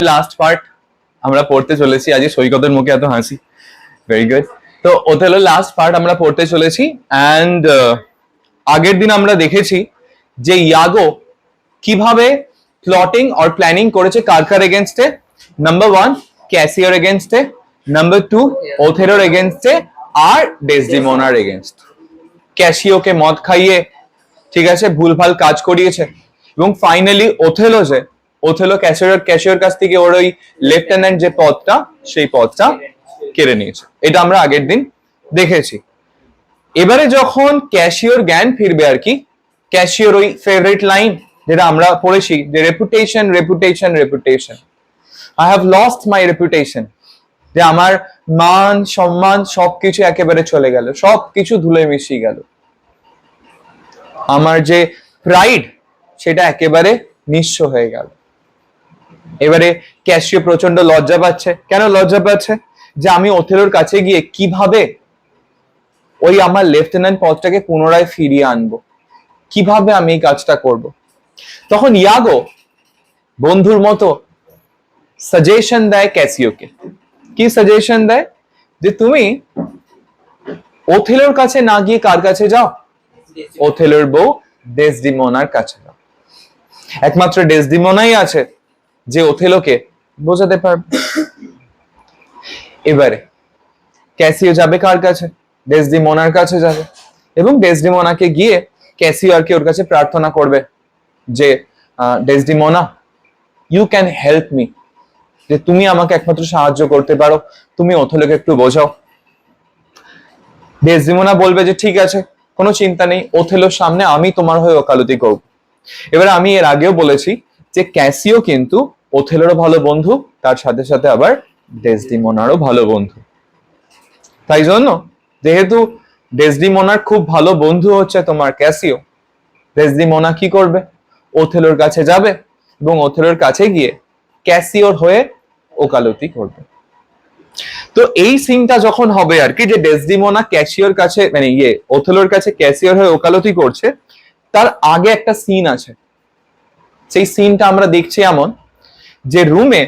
Last part আমরা পড়তে চলেছি। আজ সৈকতের মুখে এত হাসি, ভেরি গুড। তো ওথেলো লাস্ট পার্ট আমরা পড়তে চলেছি। অ্যান্ড আগের দিন আমরা দেখেছি যে ইয়াগো কিভাবে প্লটিং আর প্ল্যানিং করেছে কার কার এগেনস্টে। নাম্বার 1 ক্যাসিওর এগেনস্টে, নাম্বার 2 ওথেলোর এগেনস্টে, আর ডেসডিমোনার এগেনস্ট। ক্যাসিওকে মদ খাইয়ে, ঠিক আছে, ভুলভাল কাজ করিয়েছে, এবং ফাইনালি ওথেলো ক্যাসিওর কাছ থেকে ওর ওই লেফটেন্যান্ট যে পদটা, সেই পদটা কেড়ে নিয়েছে। এটা আমরা আগের দিন দেখেছি। এবারে যখন ক্যাসিওর জ্ঞান ফিরবে আর কি, ক্যাসিওর ওই ফেভারিট লাইন যেটা আমরা পড়েছি, যে reputation reputation reputation, I have lost my reputation, যে আমার মান সম্মান সবকিছু একেবারে চলে গেল, সবকিছু ধুলে মিশিয়ে গেল, আমার যে প্রাইড সেটা একেবারে নিঃস্ব হয়ে গেল। এবারে ক্যাসিও প্রচন্ড লজ্জা পাচ্ছে। কেন লজ্জা পাচ্ছে? যে আমি ওথেলোর কাছে গিয়ে কিভাবে ওই আমার লেফটেন্যান্ট পদটাকে পুনরায় ফিরিয়ে আনবো, কিভাবে আমি এই কাজটা করব। তখন ইয়াগো বন্ধুর মতো সাজেশন দেয় ক্যাসিওকে। কি সাজেশন দেয়? যে তুমি ওথেলোর কাছে না গিয়ে কার কাছে যাও? ওথেলোর বউ ডেসডিমোনার কাছে যাও। একমাত্র ডেসডিমোনাই আছে যে ওথেলোকে বোঝাতে পারবে। এবারে ক্যাসিও যাবে কার কাছে? ডেসডিমোনার কাছে যাবে, এবং ডেসডিমোনাকে গিয়ে ক্যাসিও আর কি ওর কাছে প্রার্থনা করবে যে Desdemona, you can help me, যে তুমি আমাকে একমাত্র সাহায্য করতে পারো, তুমি ওথেলোকে একটু বোঝাও। ডেসডিমোনা বলবে যে ঠিক আছে, কোনো চিন্তা নেই, ওথেলোর সামনে আমি তোমার হয়ে ওকালতি করব। এবার আমি এর আগেও বলেছি যে ক্যাসিও কিন্তু ওথেলোরও ভালো বন্ধু, তার সাথে সাথে আবার ডেসডিমোনারও ভালো বন্ধু। তাই জন্য যেহেতু ডেসডিমোনার খুব ভালো বন্ধু হচ্ছে তোমার ক্যাসিও, ডেসডিমোনা কি করবে? ওথেলোর কাছে যাবে এবং ওথেলোর কাছে গিয়ে ক্যাসিওর হয়ে ওকালতি করবে। তো এই সিনটা যখন হবে আর কি, যে ডেসডিমোনা ক্যাসিওর কাছে, মানে ওথেলোর কাছে ক্যাসিওর হয়ে ওকালতি করছে, তার আগে একটা সিন আছে। সেই সিনটা আমরা দেখছি এমন, যে রুমে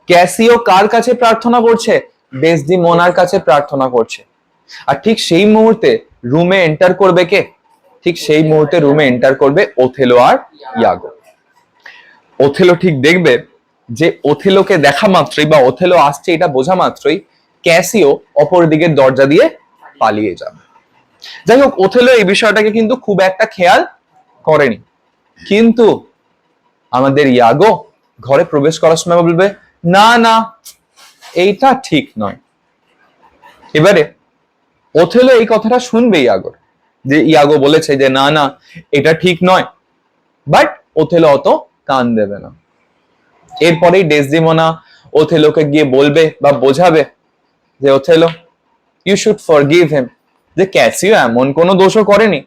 ক্যাসিও কার কাছে প্রার্থনা করছে? ডেসডিমোনার কাছে প্রার্থনা করছে। আর ঠিক সেই মুহূর্তে রুমে এন্টার করবে কে? ঠিক সেই মুহূর্তে রুমে এন্টার করবে ওথেলো আর ইয়াগো। ওথেলো ঠিক দেখবে যে ওথেলোকে দেখা মাত্রই, বা ওথেলো আসছে এটা বোঝা মাত্রই, ক্যাসিও অপর দিকের দরজা দিয়ে পালিয়ে যাবে। যাই হোক, ওথেলো এই বিষয়টাকে কিন্তু খুব একটা খেয়াল করেনি। কিন্তু আমাদের ইয়াগো ঘরে প্রবেশ করার সময় বলবে, না না, এইটা ঠিক নয়। এবারে ওথেলো এই কথাটা শুনবে ইয়াগোর, যে ইয়াগো বলেছে যে না না, এটা ঠিক নয়, বাট ওথেলো অত কান দেবে না। এরপরেই ডেসডিমোনা ওথেলোকে গিয়ে বলবে বা বোঝাবে যে Othello, you should forgive him, যে ক্যাসিও এমন কোনো দোষও করেনি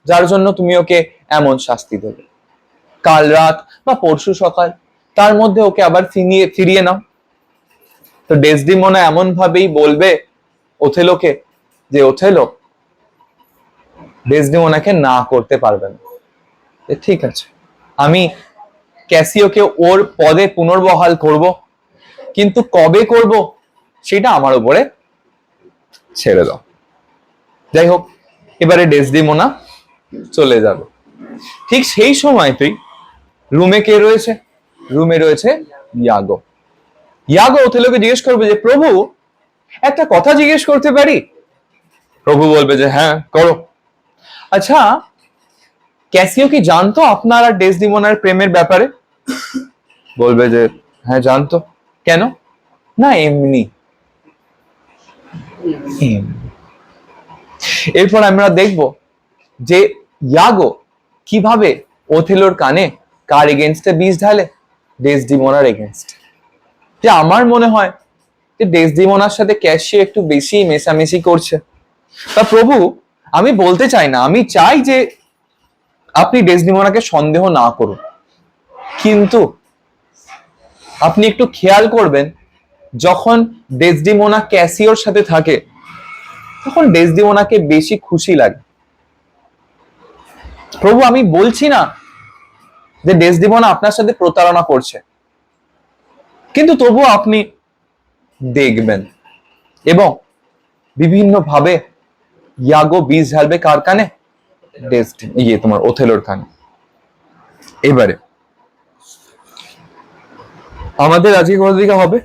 যার জন্য তুমি ওকে এমন শাস্তি দেবে। কাল রাত বা পরশু সকাল, তার মধ্যে ওকে আবার ফিরিয়ে নাও। তো ডেসডিমোনা এমন ভাবেই বলবে ওথেলোকে যে ওথেলো ডেসডিমোনাকে না করতে পারবে না। ঠিক আছে, আমি ক্যাসিওকে ওর পদে পুনর্বহাল করব, কিন্তু কবে করব সেটা আমার উপরে ছেড়ে দাও। যাই হোক, এবারে ডেসডিমোনা চলে যাবে। ঠিক সেই সময়তেই রুমে কে রয়েছে? রুমে রয়েছে ইয়াগো। ইয়াগো ওথেলোকে জিজ্ঞেস করবে যে প্রভু, একটা কথা জিজ্ঞেস করতে পারি? প্রভু বলবে যে হ্যাঁ, করো। আচ্ছা, ক্যাসিও কি জানতো আপনার আর ডেসডিমোনার প্রেমের ব্যাপারে? বলবে যে হ্যাঁ জানতো। কেন? না এমনি। এরপর আমরা দেখব যে ইয়াগো কিভাবে ওথেলোর কানে কার এগেনস্টে বিষ ঢালে? ডেসডিমোনার এগেনস্ট। যে আমার মনে হয় যে ডেসডিমোনার সাথে ক্যাসিও একটু বেশি মেশামেশি করছে। তা প্রভু, আমি বলতে চাই না, আমি চাই যে আপনি ডেসডিমোনাকে সন্দেহ না করুন, কিন্তু আপনি একটু খেয়াল করবেন, যখন ডেসডিমোনা ক্যাসিওর সাথে থাকে তখন ডেসডিমোনাকে বেশি খুশি লাগে। প্রভু, আমি বলছি না যে ডেসডিমোনা আপনার সাথে প্রতারণা করছে, কিন্তু তবুও আপনি দেখবেন এবং বিভিন্ন ভাবে ইয়াগো বীজ ঢালবে কার কানে? তোমার ওথেলোর কানে। এবারে আমাদের আজকে কোথা থেকে হবে?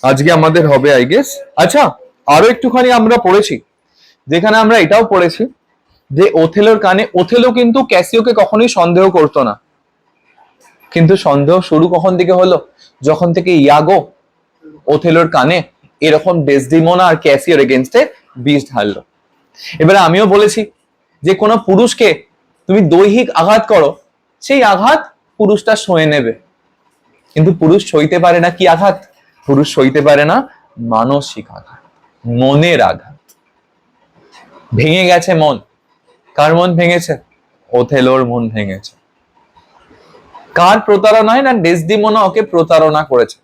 আজকে আমাদের হবে আই গেস, আচ্ছা আরো একটুখানি আমরা পড়েছি, যেখানে আমরা এটাও পড়েছি যে ওথেলোর কানে, ওথেলো কিন্তু ক্যাসিওকে কখনোই সন্দেহ করতো না, কিন্তু সন্দেহ শুরু কখন থেকে হলো? যখন থেকে ইয়াগো ওথেলোর কানে এরকম ডেসডিমোনা আর ক্যাসিওর এগেনস্টে বিষ ঢাললো। এবারে আমিও বলেছি যে কোনো পুরুষকে তুমি দৈহিক আঘাত করো, সেই আঘাত পুরুষটা সয়ে নেবে, কিন্তু পুরুষ সইতে পারে না কি আঘাত? পুরুষ সইতে পারে না মানসিক আঘাত, মনের আঘাত। ভেঙে গেছে মন। কার মন ভেঙেছে? ওথেলোর মন ভেঙেছে। কার প্রতারণায়? না ডেসডিমোনা ওকে প্রতারণা করেছে,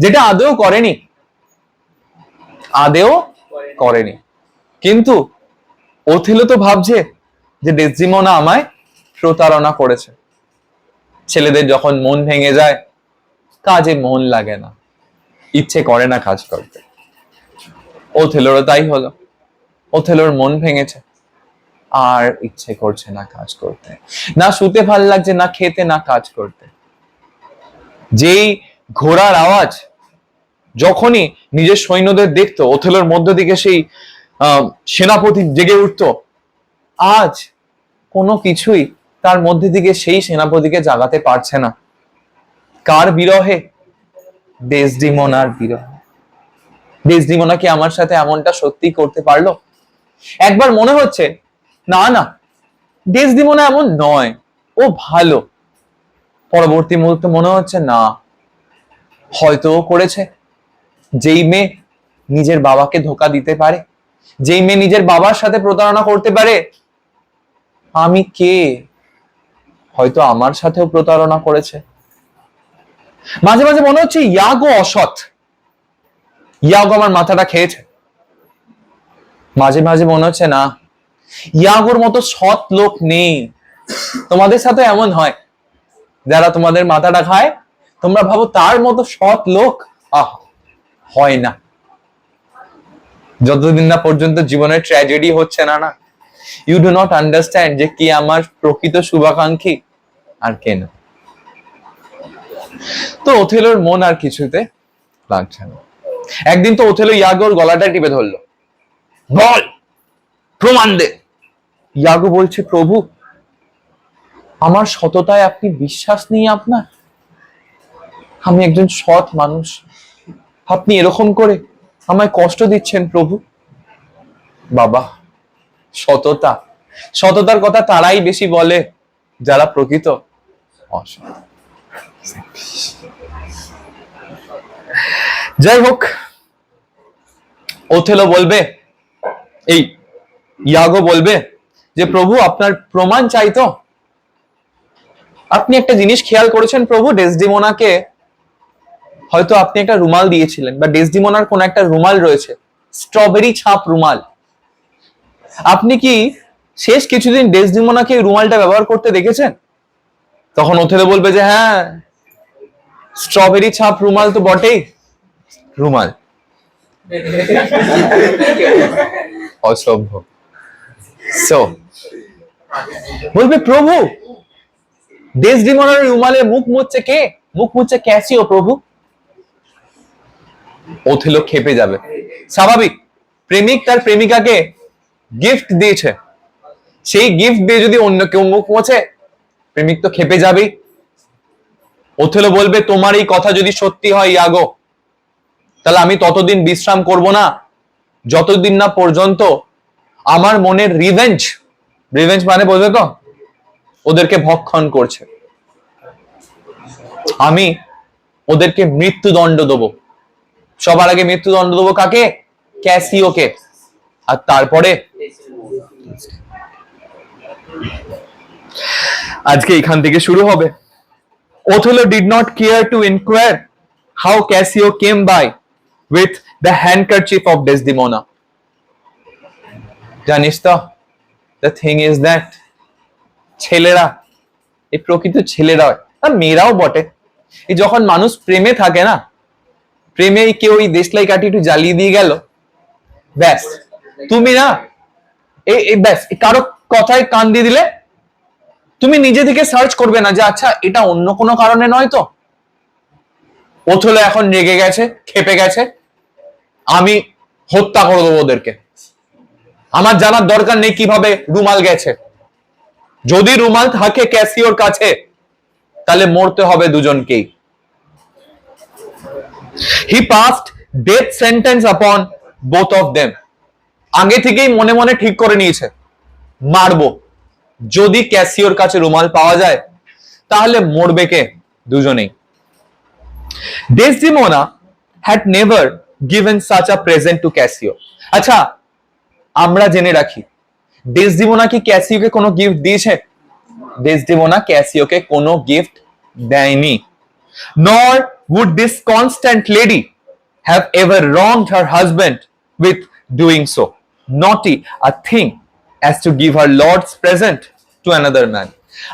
যেটা আদেও করেনি, আদেও করেনি, কিন্তু ওথেলো তো ভাবছে যে ডেসডিমোনা আমায় প্রতারণা করেছে। ছেলেদের যখন মন ভেঙে যায়, কাজে মন লাগে না, ইচ্ছে করে না কাজ করতে। ওথেলোরও তাই হলো, ওথেলোর মন ভেঙেছে, আর ইচ্ছে করছে না কাজ করতে, না শুতে ভাল লাগছে, না খেতে, না কাজ করতে। যেই ঘোড়ার আওয়াজ যখনই নিজের সৈন্যদের দেখতো, ওথেলোর মধ্য থেকে সেই সেনাপতি জেগে উঠতো, আজ কোনো কিছুই তার মধ্যে থেকে সেই সেনাপতিকে জাগাতে পারছে না। কার বিরহে? ডেসডিমোনার বিরহে। ডেসডিমোনা কি আমার সাথে এমনটা সত্যি করতে পারলো? একবার মনে হচ্ছে না না, ডেসডিমোনা এমন নয়, ও ভালো। পরবর্তী মুহূর্তে মনে হচ্ছে না, হয়তো করেছে। যেই মেয়ে নিজের বাবাকে ধোকা দিতে পারে, যেই মেয়ে নিজের বাবার সাথে প্রতারণা করতে পারে, আমি কে? হয়তো আমার সাথেও প্রতারণা করেছে। মাঝে মাঝে মনে হচ্ছে ইয়াগো অসৎ, ইয়াগো আমার মাথাটা খেয়েছে। মাঝে মাঝে মনে হচ্ছে না, ইয়াগোর মতো সৎ লোক নেই। তোমাদের সাথে এমন হয়, যারা তোমাদের মাথাটা খায়, তোমরা ভাবো তার মতো সৎ লোক হয় না। যতদিন না পর্যন্ত জীবনের ট্র্যাজেডি হচ্ছে না, না, ইউ ডু নট আন্ডারস্ট্যান্ড যে কি আমার প্রকৃত শুভাকাঙ্ক্ষী আর কে না। তো ওথেলোর মন আর কিছুতে লাগছে না। একদিন তো ওথেলো ইয়াগোর গলাটা টিপে ধরলো, বল, প্রমাণ দে। ইয়াগো বলছে, প্রভু আমার সততায় আপনি বিশ্বাস নেই আপনার? আমি একজন সৎ মানুষ, আপনি এরকম করে আমায় কষ্ট দিচ্ছেন প্রভু। বাবা, সততা, সততার কথা তারাই বেশি বলে যারা প্রকৃত অসৎ। যাই হোক, ওথেলো বলবে, এই ইয়াগো বলবে যে প্রভু আপনার প্রমাণ চাই তো। আপনি একটা জিনিস খেয়াল করেছেন প্রভু, ডেসডিমোনাকে হয়তো আপনি একটা রুমাল দিয়েছিলেন, বা ডেসডিমোনার কোন একটা রুমাল রয়েছে, স্ট্রবেরি ছাপ রুমাল। আপনি কি শেষ কিছুদিন ডেসডিমোনাকে রুমালটা ব্যবহার করতে দেখেছেন? তখন ওথেলো বলবে যে হ্যাঁ, স্ট্রবেরি ছাপ রুমাল তো বটেই, রুমাল। অসভ্য। সো বলবে প্রভু ডেসডিমোনার রুমালে মুখ মুছছে কে? মুখ মুছছে ক্যাসিও প্রভু। ওথেলো খেপে যাবে, স্বাভাবিক। প্রেমিক তার প্রেমিকাকে গিফট দিয়েছে, সেই গিফট দিয়ে যদি অন্য কেউ মুখ মোছে, প্রেমিক তো খেপে যাবেই। ওথেলো বলবে তোমার এই কথা যদি সত্যি হয় ইয়াগো, তাহলে আমি ততদিন বিশ্রাম করব না যতদিন না পর্যন্ত আমার মনের রিভেঞ্জ, রিভেঞ্জ মানে বোঝো তো, ওদেরকে ভক্ষণ করছে, আমি ওদেরকে মৃত্যুদণ্ড দেবো। সবার আগে মৃত্যুদণ্ড দেবো কাকে? ক্যাসিওকে, আর তারপরে আজকে এখান থেকে শুরু হবে। Othello did not care to inquire how Cassio came by with the handkerchief of Desdemona. জানিস তো, the thing is that ছেলেরা এই প্রকৃত ছেলেরা আর মেয়েরাও বটে, এই যখন মানুষ প্রেমে থাকে না, প্রেমে কেউ ওই দেশলাই কাঠি একটু জ্বালিয়ে দিয়ে গেল, ব্যাস তুমি না এই ব্যাস কারো কথায় কান দিয়ে দিলে, তুমি নিজে থেকে সার্চ করবে না যে আচ্ছা এটা অন্য কোনো কারণে নয় তো। ওথেলো এখন রেগে গেছে, খেপে গেছে, আমি হত্যা করে দেবো ওদেরকে, আমার জানার দরকার নেই কিভাবে রুমাল গেছে। যদি রুমাল থাকে ক্যাসিওর কাছে তাহলে মরতে হবে দুজনকেই। হি পাসড ডেথ সেন্টেন্স আপন বোথ অফ দেম। আগে থেকেই মনে মনে ঠিক করে নিয়েছে মারবো, যদি ক্যাসিওর কাছে রুমাল পাওয়া যায় তাহলে মরবে কে, দুজনেই। Desdemona had never given such a present to Cassio. আচ্ছা আমরা জেনে রাখি, ডেসডিমোনা কি ক্যাসিওকে কোনো গিফট দিয়েছে? ডেসডিমোনা ক্যাসিওকে কোনো গিফট দেয়নি। Nor would this constant lady have ever wronged her husband with doing so. Naughty a thing as to give her lord's present to another man.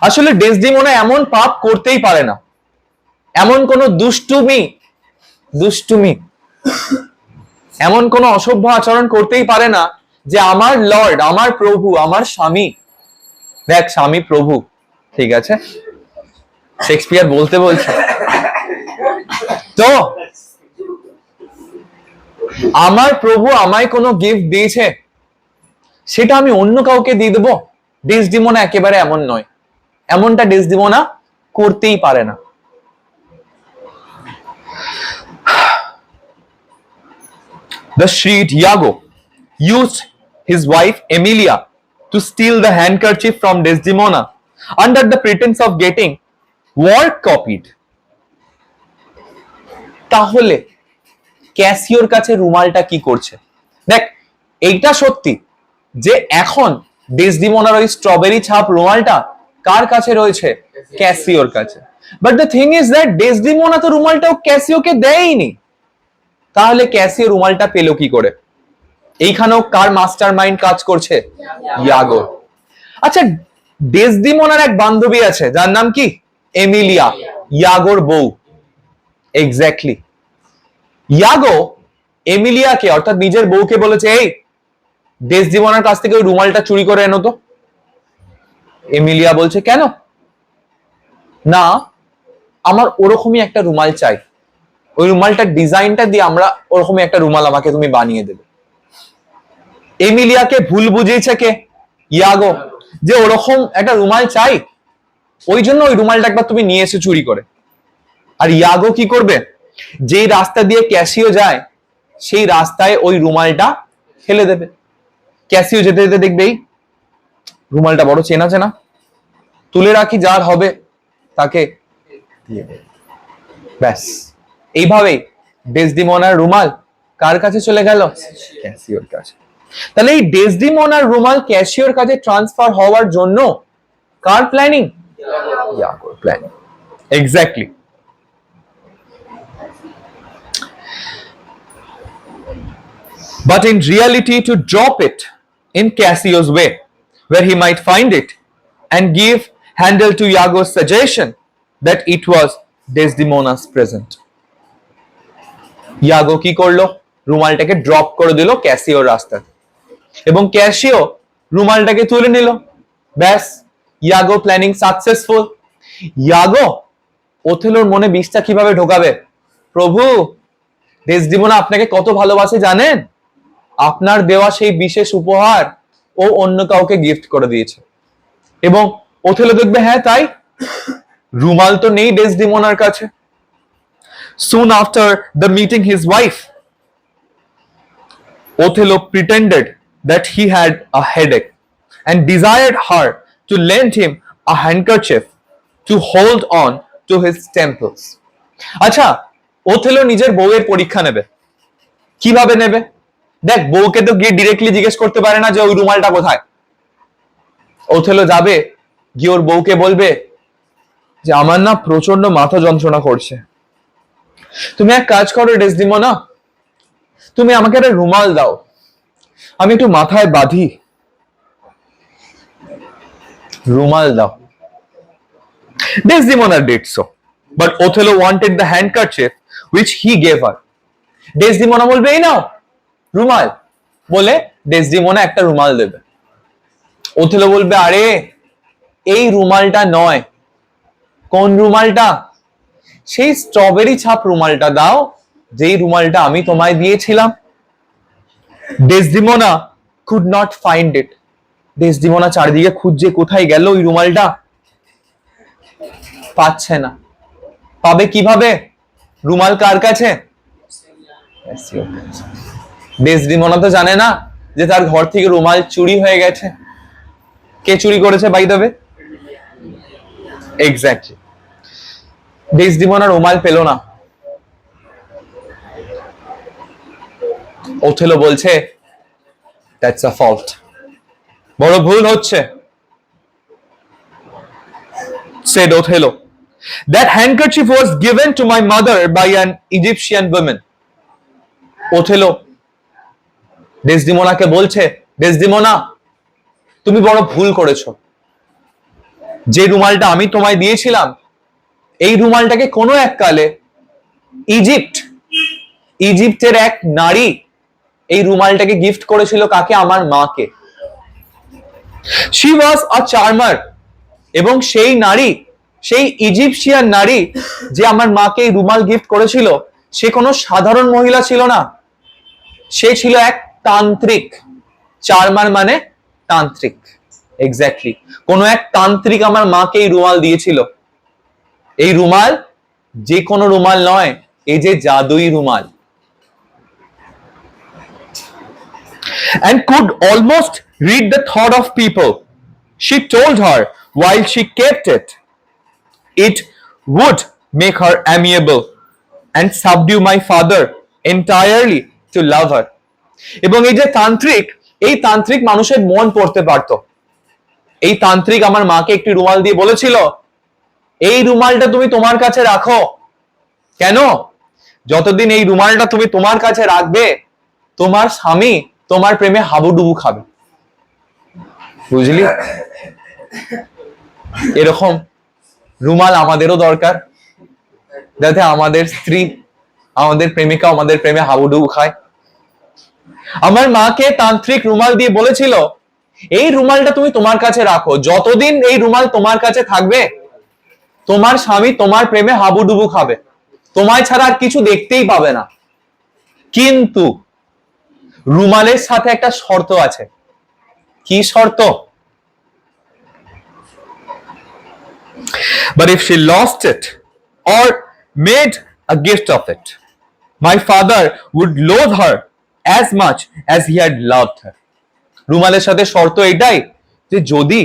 আসলে ডেসডিমোনা এমন পাপ করতেই পারে না, এমন কোন দুষ্টুমি এমন কোন অসভ্য আচরণ করতেই পারে না যে আমার লর্ড, আমার প্রভু, আমার স্বামী, দেখ স্বামী প্রভু, ঠিক আছে শেক্সপিয়ার বলতে বলছে তো, আমার প্রভু আমায় কোনো গিফট দিয়েছে সেটা আমি অন্য কাউকে দিয়ে দেবো? ডেসডিমোনা একেবারে এমন নয়, এমনটা ডেসডিমোনা করতেই পারে না। The shrewd Iago used his wife Emilia to steal the handkerchief from Desdemona under the pretense of getting work copied. তাহলে ক্যাসিওর কাছে রুমালটা কি করছে? দেখ এইটা সত্যি যে এখন ডেসডিমোনার ওই স্ট্রবেরি ছাপ রুমালটা কার কাছে রয়েছে? ক্যাসিওর কাছে। But the thing is that Desdemona তো রুমালটাও ক্যাসিওকে দেয়নি, তাহলে ক্যাসিও রুমালটা পেল কি করে? এইখানেও কার মাস্টার মাইন্ড কাজ করছে? ইয়াগো। আচ্ছা ডেসডিমোনার এক বান্ধবী আছে যার নাম কি? এমিলিয়া, ইয়াগোর বউ। এক্স্যাক্টলি, ইয়াগো এমিলিয়াকে অর্থাৎ নিজের বউকে বলেছে এই ডেসডিমোনার কাছ থেকে ওই রুমালটা চুরি করে এনো তো। এমিলিয়া বলছে কেন? না আমার ওরকমই একটা রুমাল চাই, ওই রুমালটার ডিজাইনটা দিয়ে আমরা ওরকমই একটা রুমাল আমাকে তুমি বানিয়ে দেবে। এমিলিয়াকে ভুল বুঝিয়েছে কে? ইয়াগো, যে ওরকম একটা রুমাল চাই, ওই জন্য ওই রুমালটা একবার তুমি নিয়ে এসে চুরি করে। আর ইয়াগো কি করবে? যেই রাস্তা দিয়ে ক্যাসিও যায় সেই রাস্তায় ওই রুমালটা ফেলে দেবে। ক্যাসিও যেতে যেতে দেখবে এই রুমালটা বড় চেনা চেনা, তুলে রাখি, যার হবে তাকে দিয়ে দেবে। ব্যাস এইভাবেই ডেসডিমোনার রুমাল কার কাছে চলে গেল? ক্যাসিওর কাছে। তাহলে এই ডেসডিমোনার রুমাল ক্যাসিওর কাছে ট্রান্সফার হওয়ার জন্য কার প্ল্যানিং? ইয়াগোর planning. Exactly. But in reality to drop it in Cassio's way, where he might find it and give handle to Iago's suggestion that it was Desdemona's present. ইয়াগো কি করলো? রুমালটাকে ড্রপ করে দিল ক্যাসিওর রাস্তাতে, এবং ক্যাসিও রুমালটাকে তুলে নিল। ব্যাস ইয়াগো প্ল্যানিং সাকসেসফুল। ইয়াগো ওথেলোর মনে বিষটা কিভাবে ঢোকাবে? প্রভু ডেসডিমোনা আপনাকে কত ভালোবাসে জানেন, আপনার দেওয়া সেই বিশেষ উপহার ও অন্য কাউকে গিফট করে দিয়েছে। এবং ওথেলো দেখবে হ্যাঁ তাই, রুমাল তো নেই ডেসডিমোনার কাছে। Soon after the meeting his wife, Othello pretended that he had a headache and desired her to lend him a handkerchief to hold on to his temples. আচ্ছা ওথেলো নিজের বউয়ের পরীক্ষা নেবে, কিভাবে নেবে? দেখ বউকে তো গিয়ে ডিরেক্টলি জিজ্ঞেস করতে পারে না যে ওই রুমালটা কোথায়। ওথেলো যাবে গিয়ে ওর বউকে বলবে যে আমার না প্রচন্ড মাথা যন্ত্রণা করছে, তুমি এক কাজ করো ডেসডিমোনা, তুমি আমাকে একটা রুমাল দাও, আমি একটু মাথায় বাঁধি। রুমাল দাও। Desdemona did so, but Othello wanted the handkerchief which he gave her. Desdemona বলবে এই নাও রুমাল, বলে ডেসডিমোনা একটা রুমাল দেবে। ওথেলো বলবে আরে এই রুমালটা নয়। কোন রুমালটা? সেই স্ট্রবেরি ছাপ রুমালটা দাও, যেই রুমালটা আমি তোমায় দিয়েছিলাম। Desdemona could not find it. Desdemona চারিদিকে খুঁজছে কোথায় গেল ওই রুমালটা, পাচ্ছে না। পাবে কিভাবে? রুমাল কার কাছে? ডেসডিমোনা তো জানে না যে তার ঘর থেকে রুমাল চুরি হয়ে গেছে। কে চুরি করেছে by the way? Exactly. Desdemona রুমাল পেল না। ওথেলো বলছে দ্যাটস আ ফল্ট, বড় ভুল হচ্ছে। said Othello, that handkerchief was given to my mother by an Egyptian woman. Othello ডেসডিমোনাকে বলছে, ডেসডিমোনা তুমি বড় ভুল করেছো। যে রুমালটা আমি তোমায় দিয়েছিলাম, এই রুমালটাকে কোনো এককালে ইজিপ্টের এক নারী এই রুমালটাকে গিফট করেছিল কাকে? আমার মাকে। শি ওয়াজ আ চার্মার, এবং সেই নারী, সেই ইজিপশিয়ান নারী যে আমার মাকে এই রুমাল গিফট করেছিল, সে কোনো সাধারণ মহিলা ছিল না, সে ছিল এক তান্ত্রিক। চার্মার মানে তান্ত্রিক, এক্স্যাক্টলি। কোন এক তান্ত্রিক আমার মাকে এই রুমাল দিয়েছিল। এই রুমাল যে কোনো রুমাল নয়, এই যে জাদুই রুমাল। And could almost read the thought of people. She told her while she kept it, it would make her amiable and subdue my father entirely to love her. এবং এই যে তান্ত্রিক, এই তান্ত্রিক মানুষের মন পড়তে পারত। এই তান্ত্রিক আমার মাকে একটি রুমাল দিয়ে বলেছিল, এই রুমালটা তুমি তোমার কাছে রাখো। কেন? যতদিন এই রুমালটা তুমি তোমার কাছে রাখবে, তোমার স্বামী তোমার প্রেমে হাবুডুবু খাবে। বুঝলি? এরকম রুমাল আমাদেরও দরকার, যাতে আমাদের স্ত্রী, আমাদের প্রেমিকা আমাদের প্রেমে হাবুডুবু খায়। আমার মাকে তান্ত্রিক রুমাল দিয়ে বলেছিল, এই রুমালটা তুমি তোমার কাছে রাখো, যতদিন এই রুমাল তোমার কাছে থাকবে, তোমার স্বামী তোমার প্রেমে হাবুডুবু খাবে, তোমায় ছাড়া আর কিছু দেখতেই পাবে না। কিন্তু রুমালের সাথে একটা শর্ত আছে। কি শর্ত? But if she lost it or made a gift of it, my father would loathe her as much as he had loved her. রুমালের সাথে শর্ত এটাই যে যদি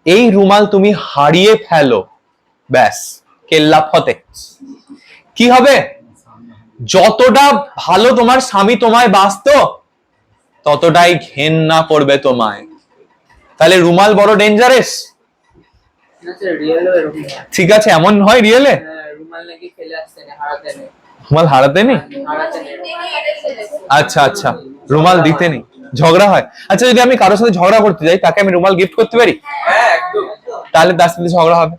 এই রুমাল তুমি হারিয়ে ফেলো, ব্যাস কেল্লা ফতে। কি হবে? যতটা ভালো তোমার স্বামী তোমায় বাসতো, ততটাই ঘেন্না করবে তোমায়। তাহলে রুমাল বড় ডেঞ্জারাস। ঠিক আছে, এমন হয় রিয়েলে? রুমাল হারাতে নেই? আচ্ছা আচ্ছা, রুমাল দিতে নেই, ঝগড়া হয়। আচ্ছা, যদি আমি কারোর সাথে ঝগড়া করতে যাই, তাকে আমি রুমাল গিফট করতে পারি? তাহলে তার সাথে ঝগড়া হবে।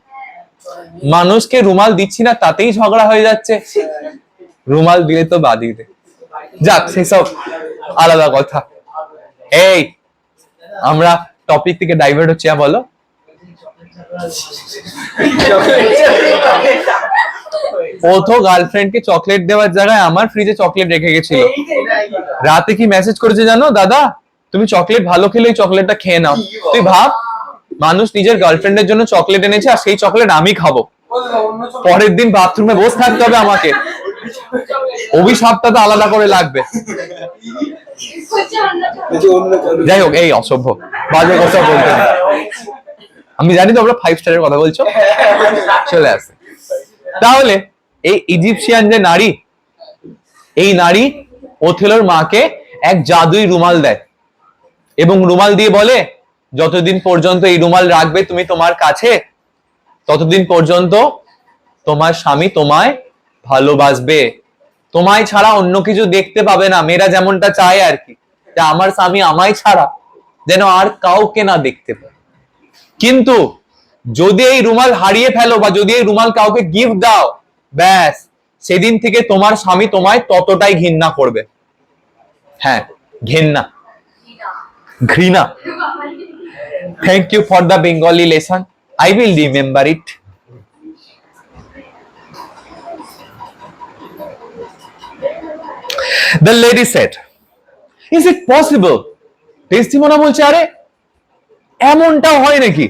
মানুষকে রুমাল দিচ্ছি না, তাতেই ঝগড়া হয়ে যাচ্ছে। রুমাল দিলে তো বাদই দে। যাক, সেসব আলাদা কথা। এই আমরা টপিক থেকে ডাইভার্ট হচ্ছি, বলো। ও তো গার্লফ্রেন্ডকে চকলেট দেওয়ার জায়গায় আমার ফ্রিজে চকলেট রেখে গেছিল। রাতে কি মেসেজ করেছে জানো? দাদা তুমি চকলেট ভালো খেলে ওই চকলেটটা খেয়ে নাও। তুই ভাব, মানুষ নিজের গার্লফ্রেন্ডের জন্য চকলেট এনেছে, আর সেই চকলেট আমি খাবো। পরের দিন বাথরুমে বসে থাকতে হবে আমাকে। অভিশাপটা তো আলাদা করে লাগবে। যাই হোক, এই অসভ্য বাজে কথা বলতে নেই। আমি জানি তোমরা 5 স্টারের কথা বলছো, চলে আসে। তাহলে এই ইজিপশিয়ান যে নারী, এই নারী ওথেলোর মাকে এক জাদুই রুমাল দেয়, এবং রুমাল দিয়ে বলে, যতদিন পর্যন্ত এই রুমাল রাখবে তুমি তোমার কাছে, ততদিন পর্যন্ত তোমার স্বামী তোমায় ভালোবাসবে, তোমায় ছাড়া অন্য কিছু দেখতে পাবে না। মেয়েরা যেমনটা চায় আর কি, যে আমার স্বামী আমায় ছাড়া যেন আর কাউকে না দেখতে পায়। কিন্তু যদি এই রুমাল হারিয়ে ফেলো বা যদি এই রুমাল কাউকে গিফট দাও, ব্যাস সেদিন থেকে তোমার স্বামী তোমায় ততটাই ঘৃণা করবে। হ্যাঁ, ঘৃণা, ঘৃণা। Thank you for the Bengali lesson, I will remember it. The lady said, is it possible? Desdemona বলছে, আরে এমনটাও হয় নাকি,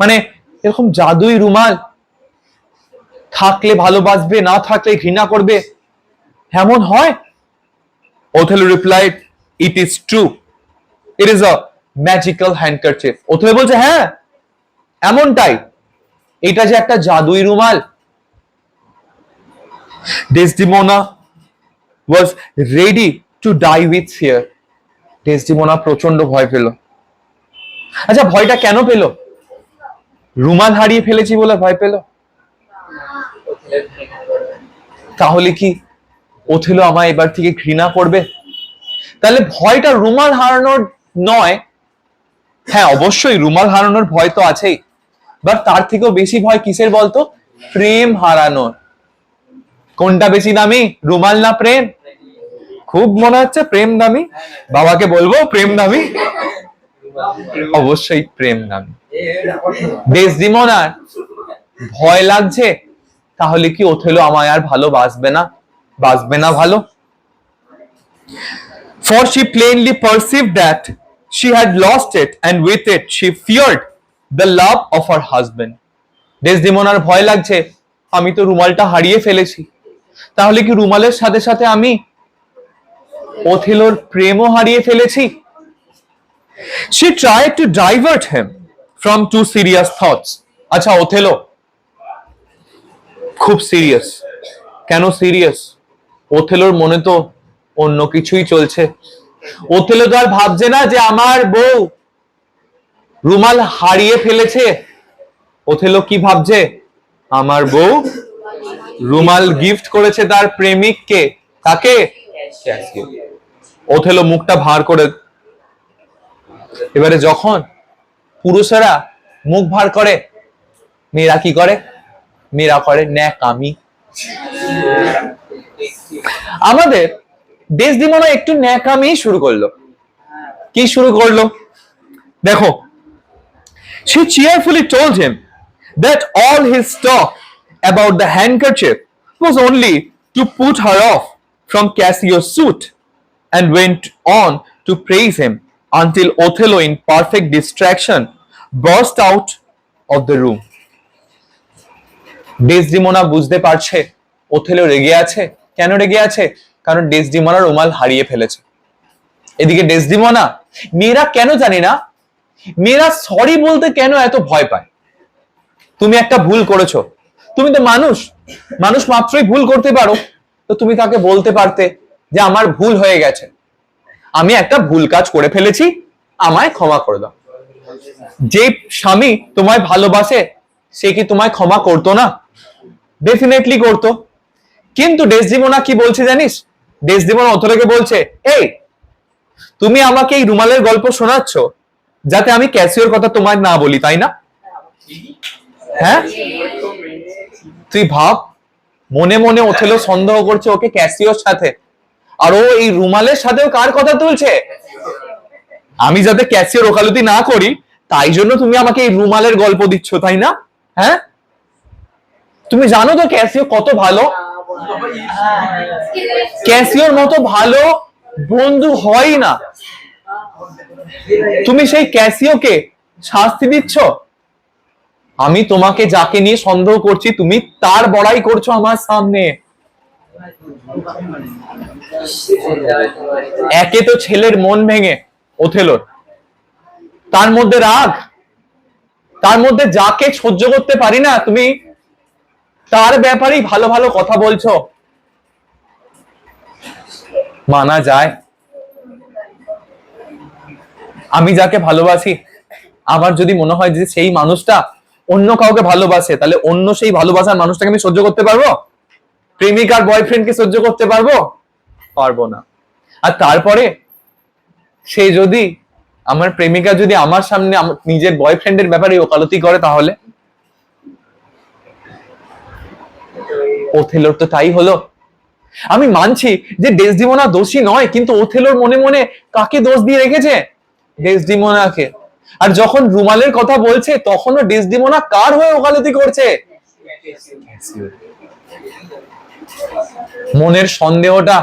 মানে এরকম জাদুই রুমাল, থাকলে ভালোবাসবে না থাকলে ঘৃণা করবে, এমন হয়? Othello replied, it is true, it is a magical handkerchief. Othello বলছে, হ্যাঁ এমনটাই, এটা যে একটা জাদুই রুমাল। Desdemona was ready to die with fear. Desdemona প্রচন্ড ভয় পেল। আচ্ছা, ভয়টা কেন পেল? রুমাল হারিয়ে ফেলেছি বলে ভয় পেল? তাহলে কি ওথেলো আমায় এবার থেকে ঘৃণা করবে? তাহলে ভয়টা রুমাল হারানোর নয়। হ্যাঁ, অবশ্যই রুমাল হারানোর ভয় তো আছেই, বাট তার থেকেও বেশি ভয় কিসের বলতো? প্রেম হারানোর। কোনটা বেশি দামি, রুমাল না প্রেম? খুব মনে হচ্ছে প্রেম দামি। বাবাকে বলবো প্রেম দামি? অবশ্যই প্রেম দামি। ডেসডিমোনার ভয় লাগছে, তাহলে কি ওথেলো আমায় আর ভালোবাসবে না, বাসবে না ভালো? For she plainly perceived that she had lost it, and with it she feared the love of her husband. ডেসডিমোনার ভয় লাগছে, আমি তো রুমালটা হারিয়ে ফেলেছি, তাহলে কি রুমালের সাথে সাথে আমি ওথেলোর প্রেমও হারিয়ে ফেলেছি? She tried to divert him from too serious thoughts. আচ্ছা, ওথেলো খুব সিরিয়াস। কেন সিরিয়াস? ওথেলোর মনে তো অন্য কিছুই চলছে। ওথেলো তো আর ভাবছে না যে আমার বউ রুমাল হারিয়ে ফেলেছে। ওথেলো কি ভাবছে? আমার বউ রুমাল গিফট করেছে তার প্রেমিককে। তাকে? ওথেলো মুখটা ভার করে। এবারে যখন পুরুষেরা মুখ ভার করে, মেয়েরা কি করে? মেয়েরা করে ন্যাকামি। আমাদের ডেসডিমোনা একটু ন্যাকামি শুরু করলো। কি শুরু করলো? দেখো, she cheerfully told him that all his talk about the handkerchief was only to put her off from Cassio's suit, and went on to praise him until Othello, in perfect distraction, burst out of the room. Desdemona বুঝতে পারছে Othello রেগে আছে। কেন রেগে আছে? কারণ Desdemona রুমাল হারিয়ে ফেলেছে। এদিকে ডেসডিমোনা, মেয়েরা কেন জানি না, মেয়েরা সরি বলতে কেন এত ভয় পায়? তুমি একটা ভুল করেছো, তুমি তো মানুষ, মানুষ মাত্রই ভুল করতে পারো, তো তুমি তাকে বলতে পারতে যে আমার ভুল হয়ে গেছে, আমি একটা ভুল কাজ করে ফেলেছি, আমায় ক্ষমা করে দাও। যে স্বামী তোমায় ভালোবাসে সে কি তোমায় ক্ষমা করতো না? ডেফিনেটলি করতো। কিন্তু ডেসডিমোনা কি বলছে জানিস? ডেসডিমোনা ওথেলোকে বলছে, এই তুমি আমাকে এই রুমালের গল্প শোনাচ্ছ যাতে আমি ক্যাসিওর কথা তোমায় না বলি, তাই না? হ্যাঁ, তুই ভাব, মনে মনে ওথেলো সন্দেহ করছে ওকে ক্যাসিওর সাথে, আর ও এই রুমালের সাথেও কার কথা তুলছে? আমি যাতে ক্যাসিওর ওকালতি না করি তাই জন্য তুমি আমাকে এই রুমালের গল্প দিচ্ছ, তাই না? হ্যাঁ, তুমি জানো তো ক্যাসিও কত ভালো। ক্যাসিওর মতো ভালো বন্ধু হয় না। তুমি সেই ক্যাসিওকে শাস্তি দিচ্ছ। আমি তোমাকে যাকে নিয়ে সন্দেহ করছি তুমি তার বড়াই করছো আমার সামনে। একে তো ছেলের মন ভেঙে ওথেলোর, তার মধ্যে রাগ, তার মধ্যে যাকে সহ্য করতে পারি না তুমি তার ব্যাপারেই ভালো ভালো কথা বলছো। মানা যায়? আমি যাকে ভালোবাসি, আমার যদি মনে হয় যে সেই মানুষটা অন্য কাউকে ভালোবাসে, তাহলে অন্য সেই ভালোবাসার মানুষটাকে আমি সহ্য করতে পারবো? প্রেমিক আর বয়ফ্রেন্ডকে সহ্য করতে পারবো? পারবো না। আর তারপরে সে যদি আমার প্রেমিকা যদি আমার সামনে নিজের বয়ফ্রেন্ডের ব্যাপারে ওকালতি করে, তাহলে ওথেলোর তো তাই হলো। আমি মানছি যে ডেসডিমোনা দোষী নয়, কিন্তু ওথেলোর মনে মনে কাকে দোষ দিয়ে রেখেছে? ডেসডিমোনাকে। আর যখন রুমালের কথা বলছে, তখনও ডেসডিমোনা কার হয়ে ওকালতি করছে? মনের সন্দেহটা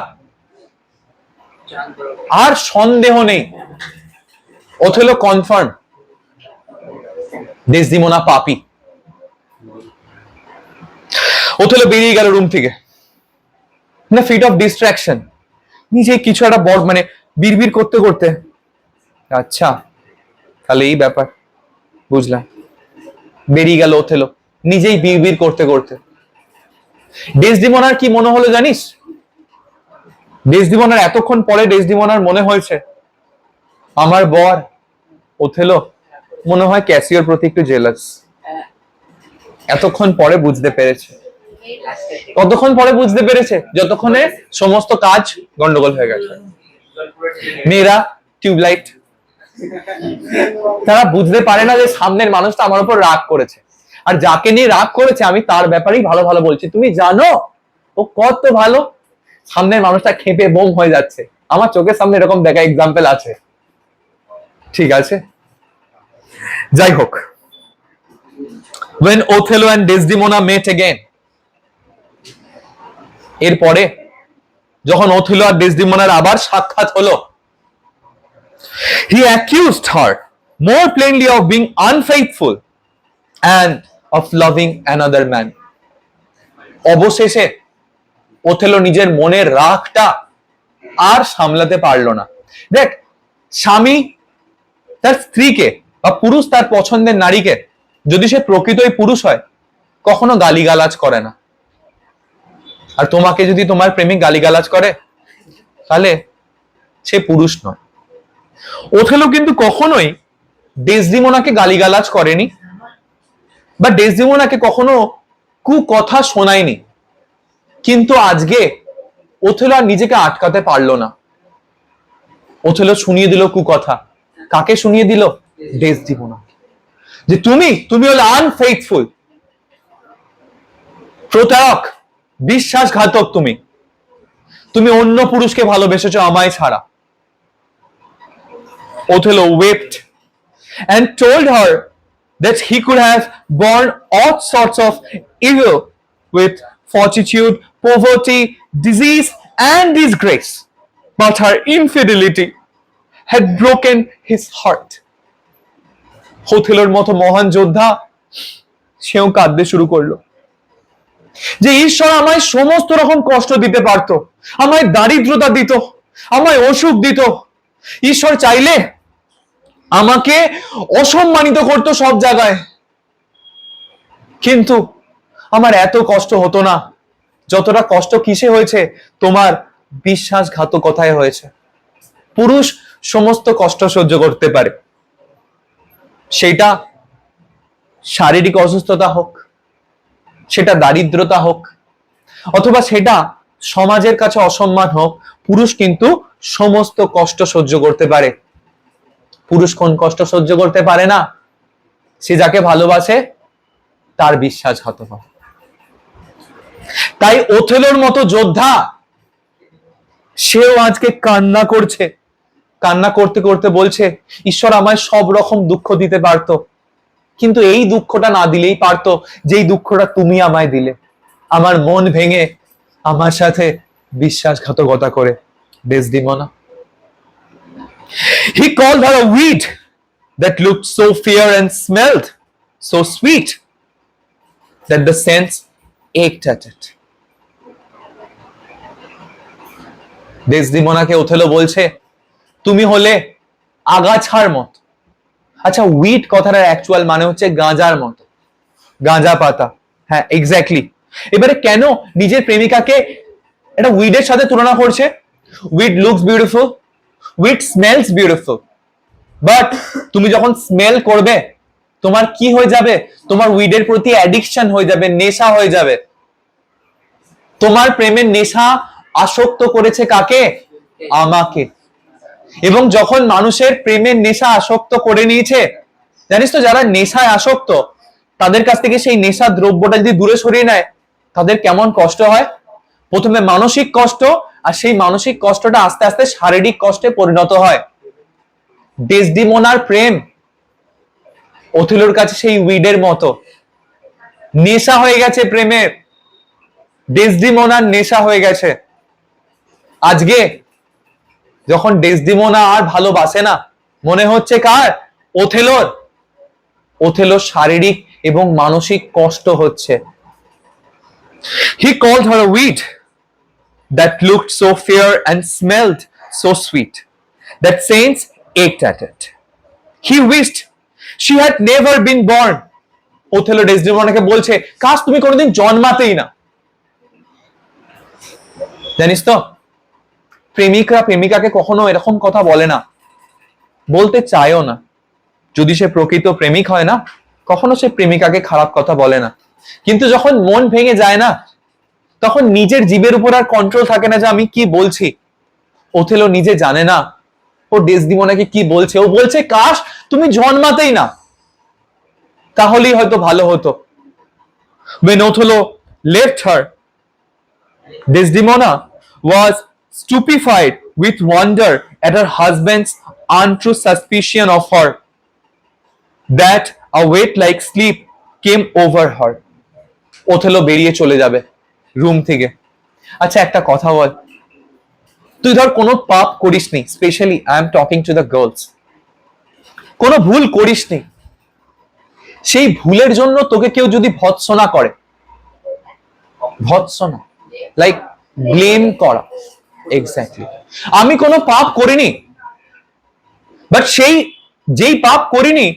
আর সন্দেহ নেই, ওথেলো কনফার্ম ডেসডিমোনা পাপী। ওথেলো বেরিয়ে গেল রুম থেকে, না ফিট অফ ডিস্ট্রাকশন, নিজে কিছু একটা বড় মানে বিড়বিড় করতে করতে। আচ্ছা, তাহলে এই ব্যাপার, বুঝলাম। বেরিয়ে গেল ওথেলো নিজেই বিড়বিড় করতে করতে। ডেসডিমোনার কি মনে হলো জানিস? ডেসডিমোনার এতক্ষণ পরে ডেসডিমোনার মনে হয়েছে, আমার বর ওথেলো মনে হয় ক্যাসিওর প্রতি একটু জেলাস। এতক্ষণ পরে বুঝতে পেরেছে। কতক্ষণ পরে বুঝতে পেরেছে? যতক্ষণে সমস্ত কাজ গন্ডগোল হয়ে গেছে। মেয়েরা টিউবলাইট, তারা বুঝতে পারে না যে সামনের মানুষটা আমার উপর রাগ করেছে, আর যাকে নিয়ে রাগ করেছে আমি তার ব্যাপারেই ভালো ভালো বলছি। তুমি জানো ও কত ভালো? সামনের মানুষটা খেপে বোম হয়ে যাচ্ছে। আমার চোখের সামনে এরকম দেখা এক্সাম্পল আছে। ঠিক আছে, যাই হোক, when Othello and Desdemona met again, এরপরে যখন ওথেলো আর ডেসডিমোনার আবার সাক্ষাৎ হলো, he accused her more plainly of being unfaithful and of loving another man. অবশেষে ওথেলো নিজের মনের রাগটা আর সামলাতে পারলো না। দেখ, স্বামী তার স্ত্রীকে বা পুরুষ তার পছন্দের নারীকে, যদি সে প্রকৃতই পুরুষ হয়, কখনো গালিগালাজ করে না। আর তোমাকে যদি তোমার প্রেমিক গালিগালাজ করে, তাহলে সে পুরুষ নয়। ওথেলো কিন্তু কখনোই ডেসডিমোনাকে গালিগালাজ করেনি, বা ডেসডিমোনাকে কখনো কুকথা শোনায়নি। কিন্তু আজকে ওথেলো আর নিজেকে আটকাতে পারলো না। ওথেলো শুনিয়ে দিল কুকথা। কাকে শুনিয়ে দিল? ডেসডিমোনা। যে তুমি হলে আনফেইথফুল, প্রতারক, বিশ্বাসঘাতক। তুমি অন্য পুরুষকে ভালোবেসেছো আমায় ছাড়া। Othello wept and told her that he could have borne all sorts of evil with fortitude, poverty, disease, and disgrace, but her infidelity had broken his heart. Othelloর মতো মহান যোদ্ধা সেও কাঁদতে শুরু করলো, যে ঈশ্বর আমায় সমস্ত রকম কষ্ট দিতে পারতো, আমায় দারিদ্রতা দিত, আমায় অসুখ দিত। ঈশ্বর চাইলে আমাকে অসম্মানিত করতো সব জায়গায়, কিন্তু আমার এত কষ্ট হতো না যতটা কষ্ট কিসে হয়েছে? তোমার বিশ্বাসঘাতকতায় হয়েছে। পুরুষ সমস্ত কষ্ট সহ্য করতে পারে, সেটা শারীরিক অসুস্থতা হোক, সেটা দারিদ্রতা হোক, অথবা সেটা সমাজের কাছে অসম্মান হোক। পুরুষ কিন্তু সমস্ত কষ্ট সহ্য করতে পারে। পুরুষ কোন কষ্ট সহ্য করতে পারে না? সে যাকে ভালোবাসে তার বিশ্বাসঘাতক হয়। তাই ওথেলোর মতো যোদ্ধা সেও আজকে কান্না করছে। কান্না করতে করতে বলছে, ঈশ্বর আমায় সব রকম দুঃখ দিতে পারতো, কিন্তু এই দুঃখটা না দিলেই পারতো যেই দুঃখটা তুমি আমায় দিলে, আমার মন ভেঙে আমার সাথে বিশ্বাসঘাতকতা করে। Desdemona, he called her a weed that looked so fair and smelled so sweet that the sense ached at it. ডেসডিমোনাকে ওথেলো বলছে, তুমি হলে আগাছার মতো। আচ্ছা, উইড কথাটার অ্যাকচুয়াল মানে হচ্ছে গাঁজার মতো, গাঁজা পাতা। হ্যাঁ, এক্স্যাক্টলি। এবারে কেন নিজের প্রেমিকাকে এটা উইডের সাথে তুলনা করছে? Weed looks beautiful, weed smells beautiful, but তুমি যখন স্মেল করবে, তোমার কি হয়ে যাবে? তোমার উইডের প্রতি অ্যাডিকশন হয়ে যাবে, নেশা হয়ে যাবে। তোমার প্রেমের নেশা আসক্ত করেছে কাকে? আমাকে। এবং যখন মানুষের প্রেমের নেশা আসক্ত করে নিয়েছে, জানিস তো যারা নেশায় আসক্ত তাদের কাছ থেকে সেই নেশা দ্রব্যটা যদি দূরে সরিয়ে নেয় তাদের কেমন কষ্ট হয়। প্রথমে মানসিক কষ্ট, আর সেই মানসিক কষ্টটা আস্তে আস্তে শারীরিক কষ্টে পরিণত হয়। ডেসডিমোনার প্রেম ওথেলোর কাছে সেই উইডের মতো, নেশা হয়ে গেছে প্রেমের। ডেসডিমোনার নেশা হয়ে গেছে। আজকে যখন ডেসডিমোনা আর ভালোবাসে না, মনে হচ্ছে কার? ওথেলোর। ওথেলোর শারীরিক এবং মানসিক কষ্ট হচ্ছে। He called her a weed that looked so fair and smelled so sweet that saints ached at it. He wished she had never been born. Othello ডেসডেমোনাকে বলছে, কাশ তুমি কোনোদিন জন্মাতেই না। জানিস তো প্রেমিকরা প্রেমিকাকে কখনো এরকম কথা বলে না, বলতে চায়ও না। যদি সে প্রকৃত প্রেমিক হয় না, কখনো সে প্রেমিকাকে খারাপ কথা বলে না। কিন্তু যখন মন ভেঙে যায় না, তখন নিজের জীবের উপর আর কন্ট্রোল থাকে না যে আমি কি বলছি। ওথেলো নিজে জানে না ও ডেসডিমোনাকে কি বলছে। ও বলছে, কাশ তুমি জন্মাতেই না, তাহলেই হয়তো ভালো হতো। When Othello left her, Desdemona was stupefied with wonder at her husband's untrue suspicion of her, that a weight like sleep came over her. Othello বেরিয়ে চলে যাবে রুম থেকে। আচ্ছা একটা কথা বল, তুই ধর কোনো পাপ করিসনি, specially I am talking to the girls, কোনো ভুল করিসনি, সেই ভুলের জন্য তোকে কেউ যদি ভৎসনা করে, ভৎসনা লাইক ব্লেম করা, এক্স্যাক্টলি, আমি কোনো পাপ করিনি, বাট সেই যেই পাপ করিনি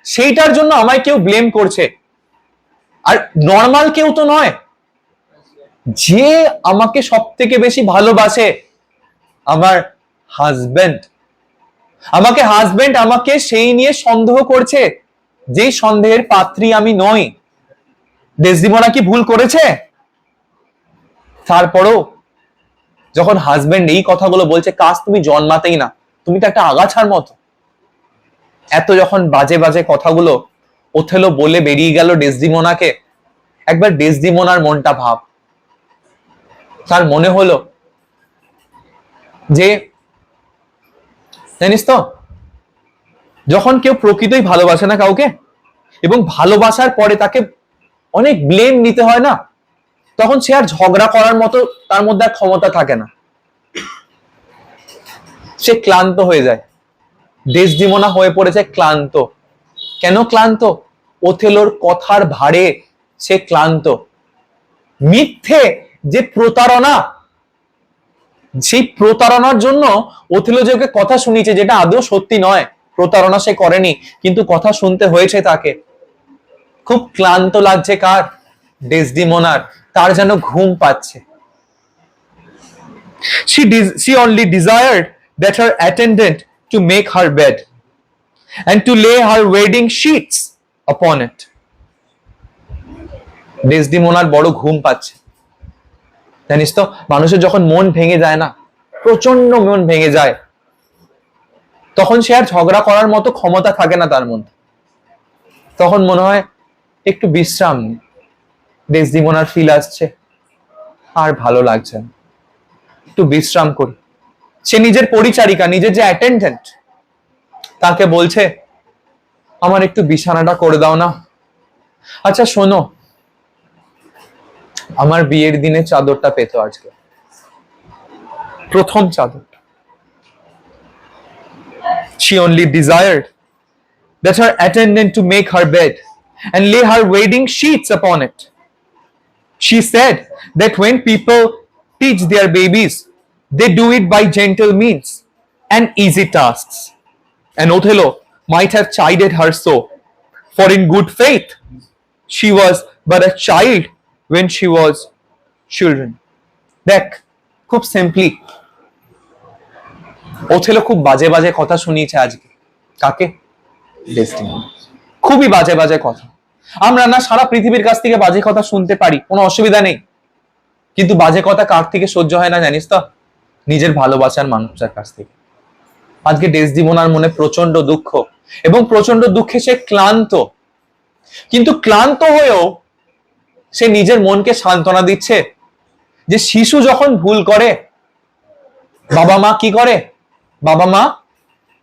সেইটার জন্য আমায় কেউ ব্লেম করছে। আর নর্মাল কেউ তো নয়, যে আমাকে সব থেকে বেশি ভালোবাসে, আমার হাজবেন্ড, আমাকে সেই নিয়ে সন্দেহ করছে যেই সন্দেহের পাত্রী আমি নই। ডেসডিমোনা কি ভুল করেছে? তারপরও যখন হাজবেন্ড এই কথাগুলো বলছে, কাশ তুমি জন্মাতেই না, তুমি তো একটা আগাছার মতো, এত যখন বাজে বাজে কথাগুলো ওথেলো বলে বেরিয়ে গেল ডেসডিমোনাকে, একবার ডেসডিমোনার মনটা ভাব। তার মনে হলো যে জানিস তো যখন কেউ প্রকৃতই ভালোবাসে না কাউকে, এবং ভালোবাসার পরে তাকে অনেক ব্লেম নিতে হয় না, তখন সে আর ঝগড়া করার মতো তার মধ্যে আর ক্ষমতা থাকে না, সে ক্লান্ত হয়ে যায়। ডেসডিমোনা হয়ে পড়েছে ক্লান্ত। কেন ক্লান্ত? ওথেলোর কথার ভারে সে ক্লান্ত। মিথ্যে যে প্রতারণা, সেই প্রতারণার জন্য ওথেলো যে ওকে কথা শুনিয়েছে, যেটা আদৌ সত্যি নয়, প্রতারণা সে করেনি, কিন্তু কথা শুনতে হয়েছে তাকে। খুব ক্লান্ত লাগছে কার? ডেসডিমোনার। তার যেন ঘুম পাচ্ছে। She only desired that her attendant to make her bed and to lay her wedding sheets upon it. ডেসডিমোনার বড় ঘুম পাচ্ছে। জানিস তো মানুষের যখন মন ভেঙে যায় না, প্রচন্ড মন ভেঙে যায়, তখন সে আর ঝগড়া করার মতো ক্ষমতা থাকে না তার মধ্যে। তখন মনে হয় একটু বিশ্রাম নি। ডেসডিমোনার ফিল আসছে আর ভালো লাগছে না, একটু বিশ্রাম করি। সে নিজের পরিচারিকা, নিজের যে অ্যাটেন্ডেন্ট, তাকে বলছে, আমার একটু বিছানাটা করে দাও না। আচ্ছা শোনো, আমার বিয়ের দিনে চাদরটা পেতো আজকে, প্রথম চাদরটা। She only desired that her attendant to make her bed and lay her wedding sheets upon it. She said that when people teach their babies, they do it by gentle means and easy tasks. And Othello might have chided her so, for in good faith, she was but a child when she was children. দেখ, খুব simply Othello খুব বাজে বাজে কথা শুনিয়েছে আজকে। কাকে? Destiny. খুবই বাজে বাজে কথা। আমরা না সারা পৃথিবীর কাছ থেকে বাজে কথা শুনতে পারি, কোনো অসুবিধা নেই, কিন্তু বাজে কথা কার থেকে সহ্য হয় না জানিস তো? নিজের ভালোবাসার মানুষটার কাছ থেকে। আজকে ডেসডিমোনার মনে প্রচন্ড দুঃখ, এবং প্রচন্ড দুঃখে সে ক্লান্ত। কিন্তু ক্লান্ত হয়েও সে নিজের মনকে সান্ত্বনা দিচ্ছে যে শিশু যখন ভুল করে, বাবা মা কি করে? বাবা মা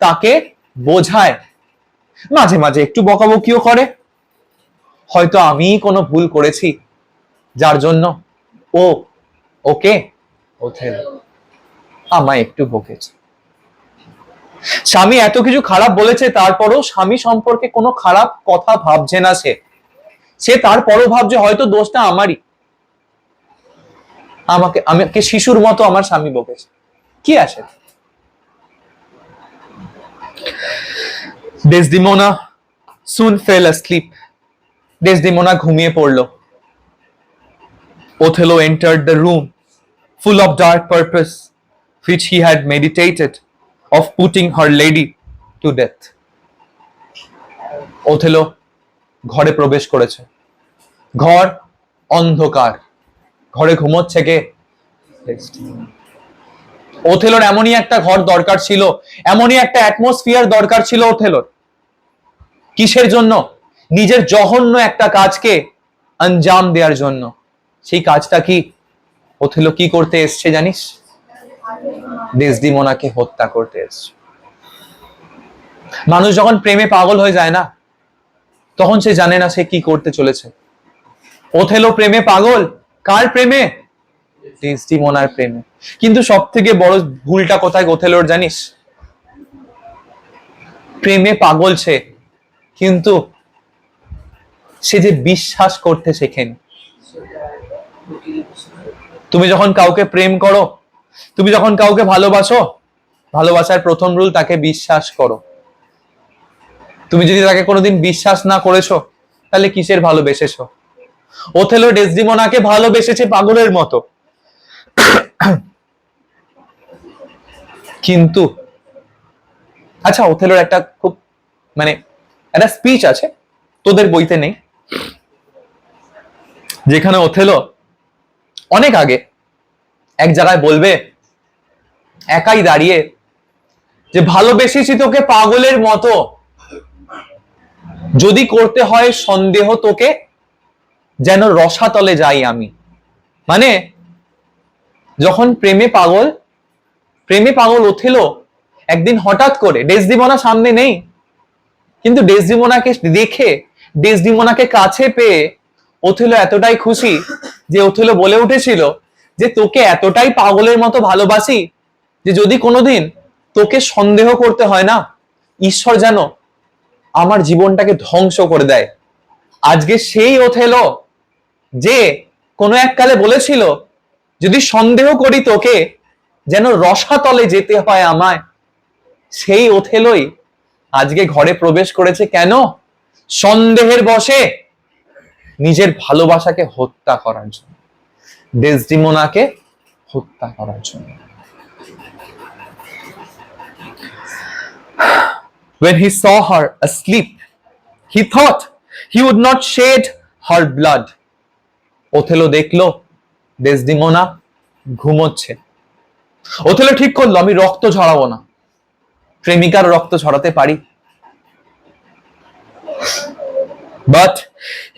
তাকে বোঝায়, মাঝে মাঝে একটু বকাবকিও করে। হয়তো আমি কোনো ভুল করেছি যার জন্য ওকে ওথেলো আমায় একটু বকেছে। স্বামী এত কিছু খারাপ বলেছে, তারপরও স্বামী সম্পর্কে কোনো খারাপ কথা ভাবছে না। সে তারপরও ভাবছে হয়তো দোষটা আমারই, আমাকে শিশুর মতো আমার স্বামী বকেছে, কি আছে। Desdemona soon fell asleep. Desdemona ঘুমিয়ে পড়ল। Othello entered the room full of dark purpose which he had meditated of putting her lady to death. Othello ঘরে প্রবেশ করেছে। ঘর অন্ধকার, ঘরে ঘুমোচ্ছে কে? ওথেলোর এমনই একটা ঘর দরকার ছিল, এমনই একটা অ্যাটমসফিয়ার দরকার ছিল ওথেলোর। কিসের জন্য? নিজের জঘন্য একটা কাজকে আঞ্জাম দেওয়ার জন্য। সেই কাজটা কি? ওথেলো কি করতে এসছে জানিস? ডেসডিমোনাকে হত্যা করতে এসছে। মানুষ যখন প্রেমে পাগল হয়ে যায় না, তখন সে জানে না সে কি করতে চলেছে। ওথেলো প্রেমে পাগল। কার প্রেমে? ডেসডিমোনার প্রেমে। কিন্তু সব থেকে বড় ভুলটা কোথায় ওথেলোর জানিস? প্রেমে পাগল সে, কিন্তু সে যে বিশ্বাস করতে শেখেনি। তুমি যখন কাউকে প্রেম করো, তুমি যখন কাউকে ভালোবাসো, ভালোবাসার প্রথম রুল তাকে বিশ্বাস করো। তুমি যদি তাকে কোনোদিন বিশ্বাস না করেছো, তাহলে কিসের ভালোবেসেছো? ওথেলো ডেসডিমোনাকে ভালোবেসেছে পাগলের মতো, কিন্তু আচ্ছা, ওথেলোর একটা খুব একটা স্পিচ আছে, তোদের বইতে নেই, যেখানে ওথেলো অনেক আগে এক জায়গায় বলবে, একাই দাঁড়িয়ে, যে ভালোবেসেছি তোকে পাগলের মতো, যদি করতে হয় সন্দেহ তোকে, যেন রসাতলে যাই আমি। মানে যখন প্রেমে পাগল ওথেলো একদিন হঠাৎ করে, ডেসডিমোনা সামনে নেই, কিন্তু ডেসডিমোনাকে দেখে, ডেসডিমোনাকে কাছে পেয়ে ওথেলো এতটাই খুশি যে ওথেলো বলে উঠেছিল যে তোকে এতটাই পাগলের মতো ভালোবাসি যে যদি কোনোদিন তোকে সন্দেহ করতে হয় না, ঈশ্বর যেন আমার জীবনটাকে ধ্বংস করে দেয়। আজকে সেই ওথেলো যে কোনো এককালে বলেছিল যদি সন্দেহ করি তোকে, যেন রসাতলে যেতে হয় আমায়, সেই ওথেলোই আজকে ঘরে প্রবেশ করেছে। কেন? সন্দেহের বশে নিজের ভালোবাসাকে হত্যা করার জন্য, ডেসডিমোনাকে হত্যা করার জন্য। When he saw her asleep, he thought he would not shed her blood. Othello দেখলো ডেসডিমোনা ঘুমোচ্ছে। ওথেলো ঠিক করলো, আমি রক্ত ঝরাবো না। প্রেমিকার রক্ত ঝরাতে পারি, but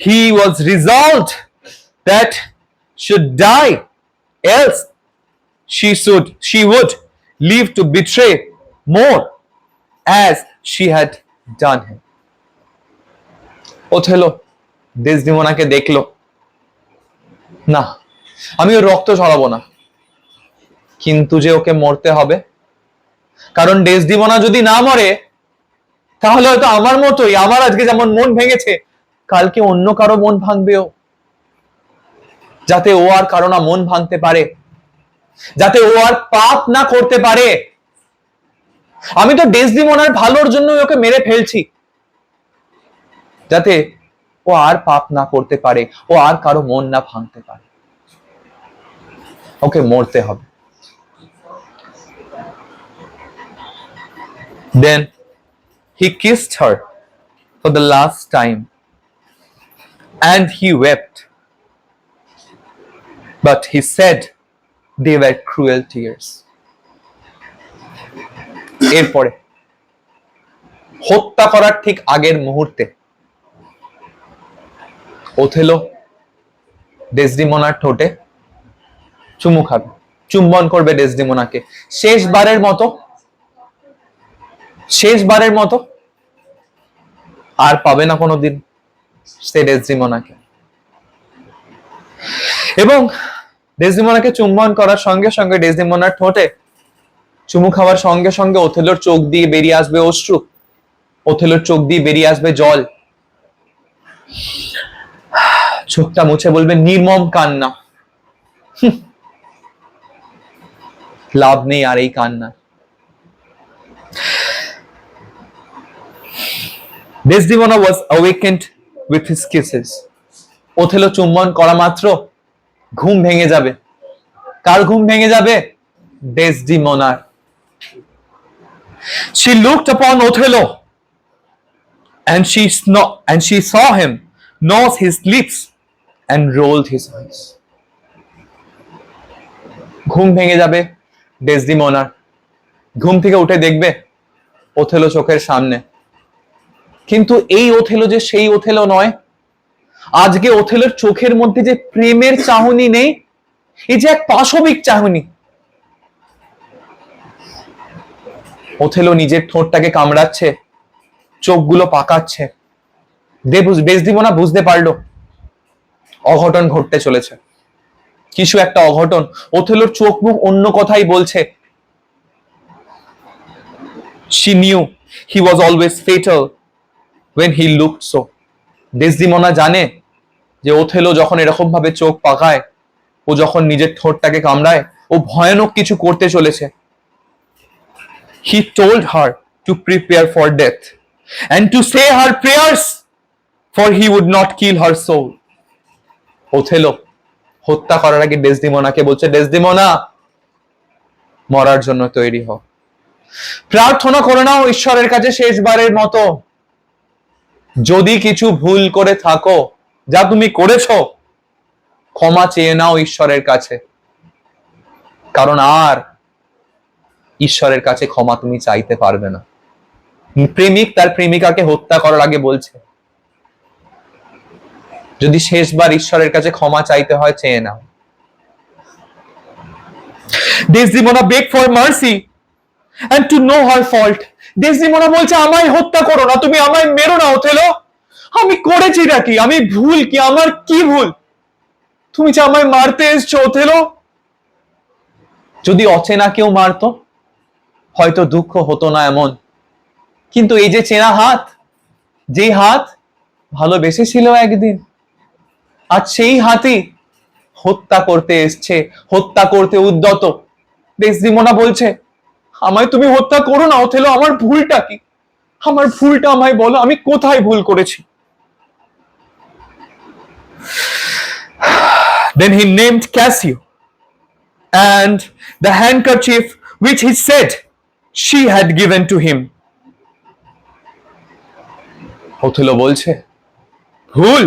he was resolved that should die, else she would live to betray more as she had done him. Othello ডেসডিমোনাকে দেখলো, না আমি ওর রক্ত ঝরাবো না, কিন্তু যে ওকে মরতে হবে, কারণ ডেসডিমোনা যদি না মরে, তাহলে হয়তো আমার মতোই, আমার আজকে যেমন মন ভেঙেছে, কালকে অন্য কারো মন ভাঙবেও, যাতে ও আর কারো না মন ভাঙতে পারে, যাতে ও আর পাপ না করতে পারে। আমি তো ডেসডিমোনার ভালোর জন্য ওকে মেরে ফেলছি, যাতে ও আর পাপ না করতে পারে, ও আর কারো মন না ভাঙতে পারে। ওকে মরতে হবে। Then he kissed her for the last time and he wept, but he said they were cruel tears. এরপরে হত্যা করার ঠিক আগের মুহূর্তে ওথেলো ডেসডিমোনার ঠোঁটে চুমু খাবে, চুম্বন করবে ডেসডিমোনাকে শেষবারের মতো। আর পাবে না কোনোদিন সে ডেসডিমোনাকে। এবং ডেসডিমোনাকে চুম্বন করার সঙ্গে সঙ্গে, ডেসডিমোনার ঠোঁটে চুমু খাওয়ার সঙ্গে সঙ্গে ওথেলোর চোখ দিয়ে বেরিয়ে আসবে অশ্রু, ওথেলোর চোখ দিয়ে বেরিয়ে আসবে জল। চোখটা মুছে বলবে নির্মম কান্না, লাভ নেই আর এই কান্না। Desdemona was awakened with his kisses. Othello চুম্বন করা মাত্র ঘুম ভেঙে যাবে। কার ঘুম ভেঙে যাবে? ডেসডিমোনার। She looked upon Othello and she saw him nose his lips and rolled his eyes. ঘুম ভেঙে যাবে ডেসডিমোনার। ঘুম থেকে উঠে দেখবে ওথেলো চোখের সামনে। কিন্তু এই ওথেলো যে সেই ওথেলো নয়। আজকে ওথেলোর চোখের মধ্যে যে প্রেমের চাহনি নেই, এই যে এক পাশবিক চাহনি। ওথেলো নিজের ঠোঁটটাকে কামড়াচ্ছে, চোখগুলো পাকাচ্ছে। ডেসডিমোনা বুঝতে পারলো অঘটন ঘটতে চলেছে, কিছু একটা অঘটন। ওথেলোর চোখ মুখ অন্য কথাই বলছে। She knew he was always fatal when he looked so. Desdemona জানে যে ওথেলো যখন এরকম ভাবে চোখ পাকায়, ও যখন নিজের ঠোঁটটাকে কামড়ায়, ও ভয়ানক কিছু করতে চলেছে। He told her to prepare for death and to say her prayers, for he would not kill her soul. Othello হত্যা করার আগে ডেসডিমোনাকে বলছে, ডেসডিমোনা মরার জন্য তৈরি হও, প্রার্থনা করে নাও ঈশ্বরের কাছে শেষবারের মতো, যদি কিছু ভুল করে থাকো, যা তুমি করেছো, ক্ষমা চেয়ে নাও ঈশ্বরের কাছে, কারণ আর ঈশ্বরের কাছে ক্ষমা তুমি চাইতে পারবে না। প্রেমিক তার প্রেমিকাকে হত্যা করার আগে বলছে, যদি শেষবার ঈশ্বরের কাছে ক্ষমা চাইতে হয়, চেয়ে নাও। Desdemona begged for mercy and to know her fault. Desdemona বলছে, আমায় হত্যা করো না, তুমি আমায় মেরো না ওথেলো, আমি করেছি নাকি, আমি ভুল কি, আমার কি ভুল, তুমি যে আমায় মারতে এসছো ওথেলো। যদি অচেনা কেউ মারতো হয়তো দুঃখ হতো না এমন, কিন্তু এই যে চেনা হাত, যেই হাত ভালোবেসেছিল একদিন, আজ সেই হাতই হত্যা করতে এসছে, হত্যা করতে উদ্যত। ডেসডিমোনা বলছে, আমায় তুমি হত্যা করো না ওথেলো, আমার ভুলটা কি, আমার ভুলটা আমায় বলো, আমি কোথায় ভুল করেছি। Then he named Cassio and the handkerchief which he said she had given to him. Othello বলছে, ভুল,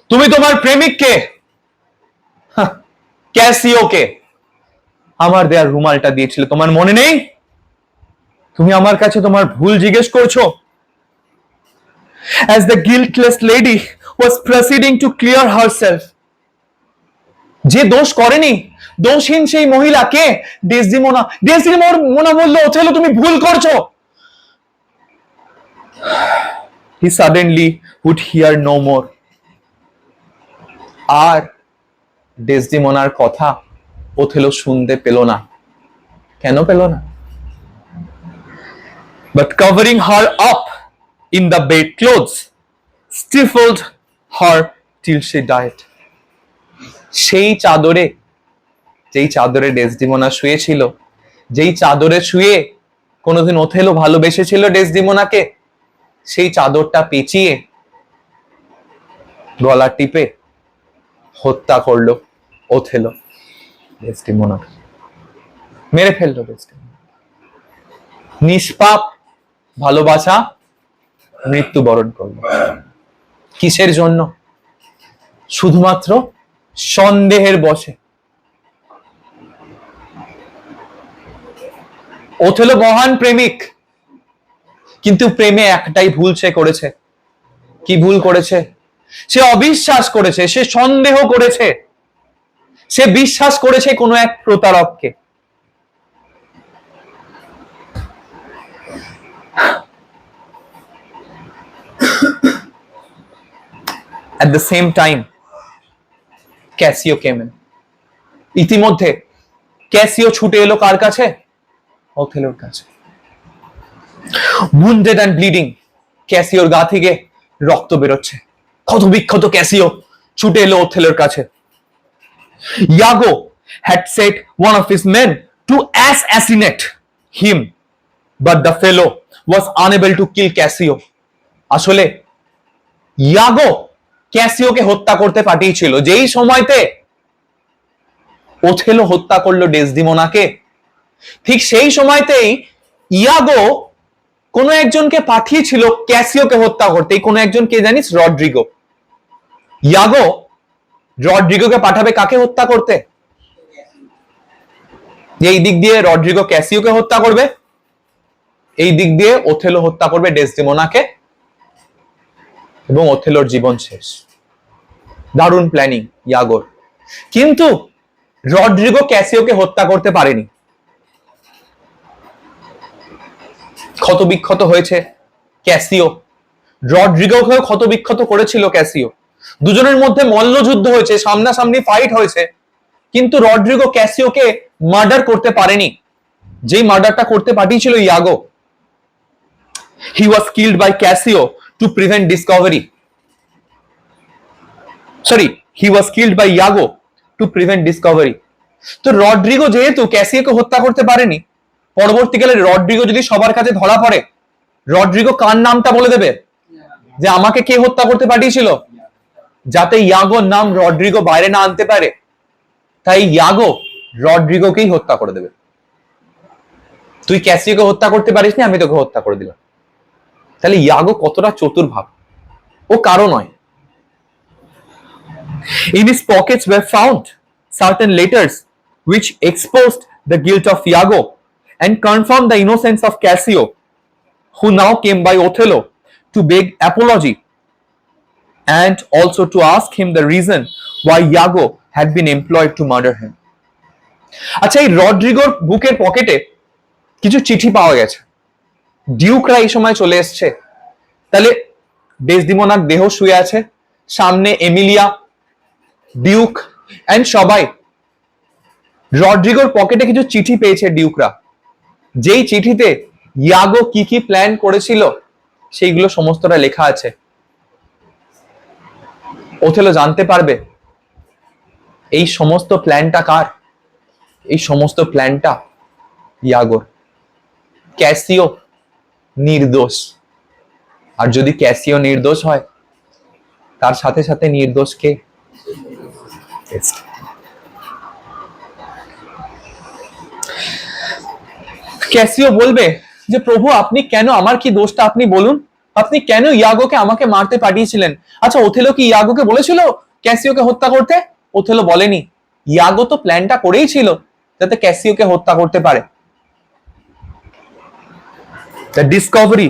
তুমি তোমার প্রেমিককে, ক্যাসিওকে আমার দেয়ার রুমালটা দিয়েছিলে, তোমার মনে নেই? তুমি আমার কাছে তোমার ভুল জিজ্ঞেস করছো। As the guiltless lady was proceeding to clear herself, যে দোষ করেনি, দোষহীন সেই মহিলাকে ডেসডিমোনা। ডেসডিমোনা বলল, ওথেলো তুমি ভুল করছো। He suddenly would hear no more. আর ডেসডিমোনার কথা ওথেলো শুনতে পেল না। কেন পেল না? But covering her up in the bed clothes stifled her till she died. সেই চাদরে, যেই চাদরে ডেসডিমোনা শুয়েছিল, যেই চাদরে শুয়ে কোনোদিন ওথেলো ভালোবেসেছিল ডেসডিমোনাকে, সেই চাদরটা পেঁচিয়ে গলা টিপে হত্যা করলো ওথেলো ডেসডিমোনাকে, মেরে ফেললো ডেসডিমোনা। নিষ্পাপ ভালোবাসা মৃত্যুবরণ করলো। কিসের জন্য? শুধুমাত্র সন্দেহের বশে। ওথেলো মহান প্রেমিক, কিন্তু প্রেমে একটাই ভুল সে করেছে। কি ভুল করেছে? সে অবিশ্বাস করেছে, সে সন্দেহ করেছে, সে বিশ্বাস করেছে কোনো এক প্রতারককে। At the same time, Casio came in. ইতিমধ্যে ক্যাসিও ছুটে এলো কার কাছে? ওথেলোর কাছে। wounded and bleeding, ক্যাসিওর গা থেকে রক্ত বেরোচ্ছে। ক্ষত বিক্ষত ক্যাসিও ছুটে এলো ওথেলোর কাছে। ইয়াগো had set one of his men to assassinate him, but the fellow was unable to kill Casio. আসলে ইয়াগো ক্যাসিওকে হত্যা করতে পাঠিয়েছিল, যেই সময়তে ওথেলো হত্যা করলো ডেসডিমোনাকে, ঠিক সেই সময়তেই ইয়াগো কোন একজনকে পাঠিয়েছিল ক্যাসিওকে হত্যা করতে। কোন একজন কে জানিস? রড্রিগো। ইয়াগো রড্রিগোকে পাঠাবে কাকে হত্যা করতে? এই দিক দিয়ে রড্রিগো ক্যাসিওকে হত্যা করবে, এই দিক দিয়ে ওথেলো হত্যা করবে ডেসডিমোনাকে, এবং ওথেলোর জীবন শেষ। দারুণ প্ল্যানিং ইয়াগোর। কিন্তু রড্রিগো ক্যাসিওকে হত্যা করতে পারেনি। ক্ষত বিক্ষত হয়েছে ক্যাসিও, রড্রিগোকেও ক্ষত বিক্ষত করেছিল ক্যাসিও। দুজনের মধ্যে মল্লযুদ্ধ হয়েছে, সামনাসামনি ফাইট হয়েছে, কিন্তু রড্রিগো ক্যাসিওকে মার্ডার করতে পারেনি। যেই মার্ডারটা করতে পাঠিয়েছিল ইয়াগো, he was killed by Cassio to prevent discovery. Sorry, he was killed by Iago to prevent discovery. তো রড্রিগো যেহেতু ক্যাসিওকে হত্যা করতে পারেনি, পরবর্তীকালে রড্রিগো যদি সবার কাছে ধরা পড়ে, রড্রিগো কার নামটা বলে দেবে যে আমাকে কে হত্যা করতে পাঠিয়েছিল, যাতে ইয়াগোর নাম রড্রিগো বাইরে না আনতে পারে। তাই ইয়াগো রড্রিগোকেই হত্যা করে দেবে। তুই ক্যাসিওকে হত্যা করতে পারিসনি, আমি তোকে হত্যা করে দিলাম। তাহলে ইয়াগো কতটা চতুর ভাব, ও কারো নয়। In his pockets were found certain letters which exposed the guilt of Iago and confirmed the innocence of Cassio, who now came by Othello to beg apology and also to ask him the reason why Iago had been employed to murder him. আচ্ছা, এই রড্রিগোর বুকের পকেটে কিছু চিঠি পাওয়া গেছে। ডিউকরা এই সময় চলে এসছে। তাহলে ডেসডিমোনার দেহ শুয়ে আছে, সামনে এমিলিয়া, ডিউক এন্ড সবাই। রড্রিগোর পকেটে কিছু চিঠি পেয়েছে ডিউকরা, যেই চিঠিতে ইয়াগো কি কি প্ল্যান করেছিল সেইগুলো সমস্তটা লেখা আছে। ওথেলো জানতে পারবে এই সমস্ত প্ল্যানটা কার। এই সমস্ত প্ল্যানটা ইয়াগোর। ক্যাসিও নির্দোষ, আর যদি ক্যাসিও নির্দোষ হয়, তার সাথে সাথে নির্দোষ কে? ক্যাসিও বলবে যে প্রভু আপনি কেন, আমার কি দোষটা আপনি বলুন, আপনি কেন ইয়াগোকে আমাকে মারতে পাঠিয়েছিলেন? আচ্ছা, ওথেলো কি ইয়াগোকে বলেছিল ক্যাসিওকে হত্যা করতে? ওথেলো বলেনি। ইয়াগো তো প্ল্যানটা করেই ছিল যাতে ক্যাসিওকে হত্যা করতে পারে। The discovery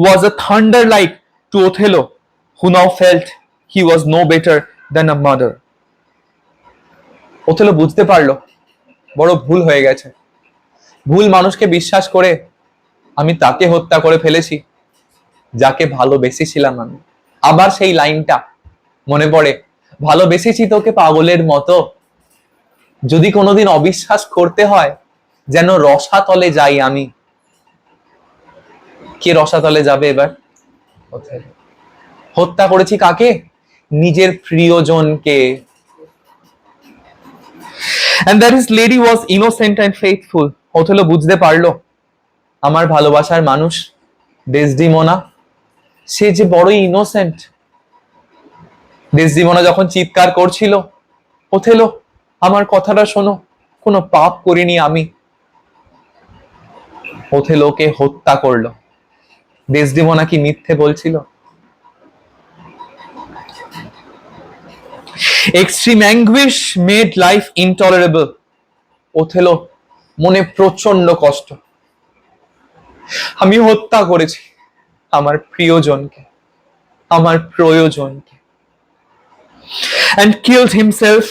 was a thunder like to Othello, who now felt he was no better than a murderer. Othello বুঝতে পারলো বড় ভুল হয়ে গেছে। ভুল মানুষকে বিশ্বাস করে আমি তাকে হত্যা করে ফেলেছি যাকে ভালোবেসেছিলাম আমি। আবার সেই লাইনটা মনে পড়ে, ভালোবেসেছি তোকে পাগলের মতো, যদি কোনোদিন অবিশ্বাস করতে হয় যেন রসাতলে যাই আমি। কে রসাতলে যাবে এবার? হত্যা করেছি কাকে? নিজের প্রিয়জনকে। And that his lady was innocent and faithful. Othello বুঝতে পারলো আমার ভালোবাসার মানুষ ডেসডিমোনা, সে যে বড়ই ইনোসেন্ট। ডেসডিমোনা যখন চিৎকার করছিল, ওথেলো আমার কথাটা শোনো, কোনো পাপ করিনি আমি। ওথেলোকে হত্যা করলো। ডেসডিমোনা কি মিথ্যে বলছিল? Extreme anguish made life intolerable. Othello মনে প্রচন্ড কষ্ট, আমি হত্যা করেছি আমার প্রিয়জনকে, আমার প্রয়োজনকে, and killed himself,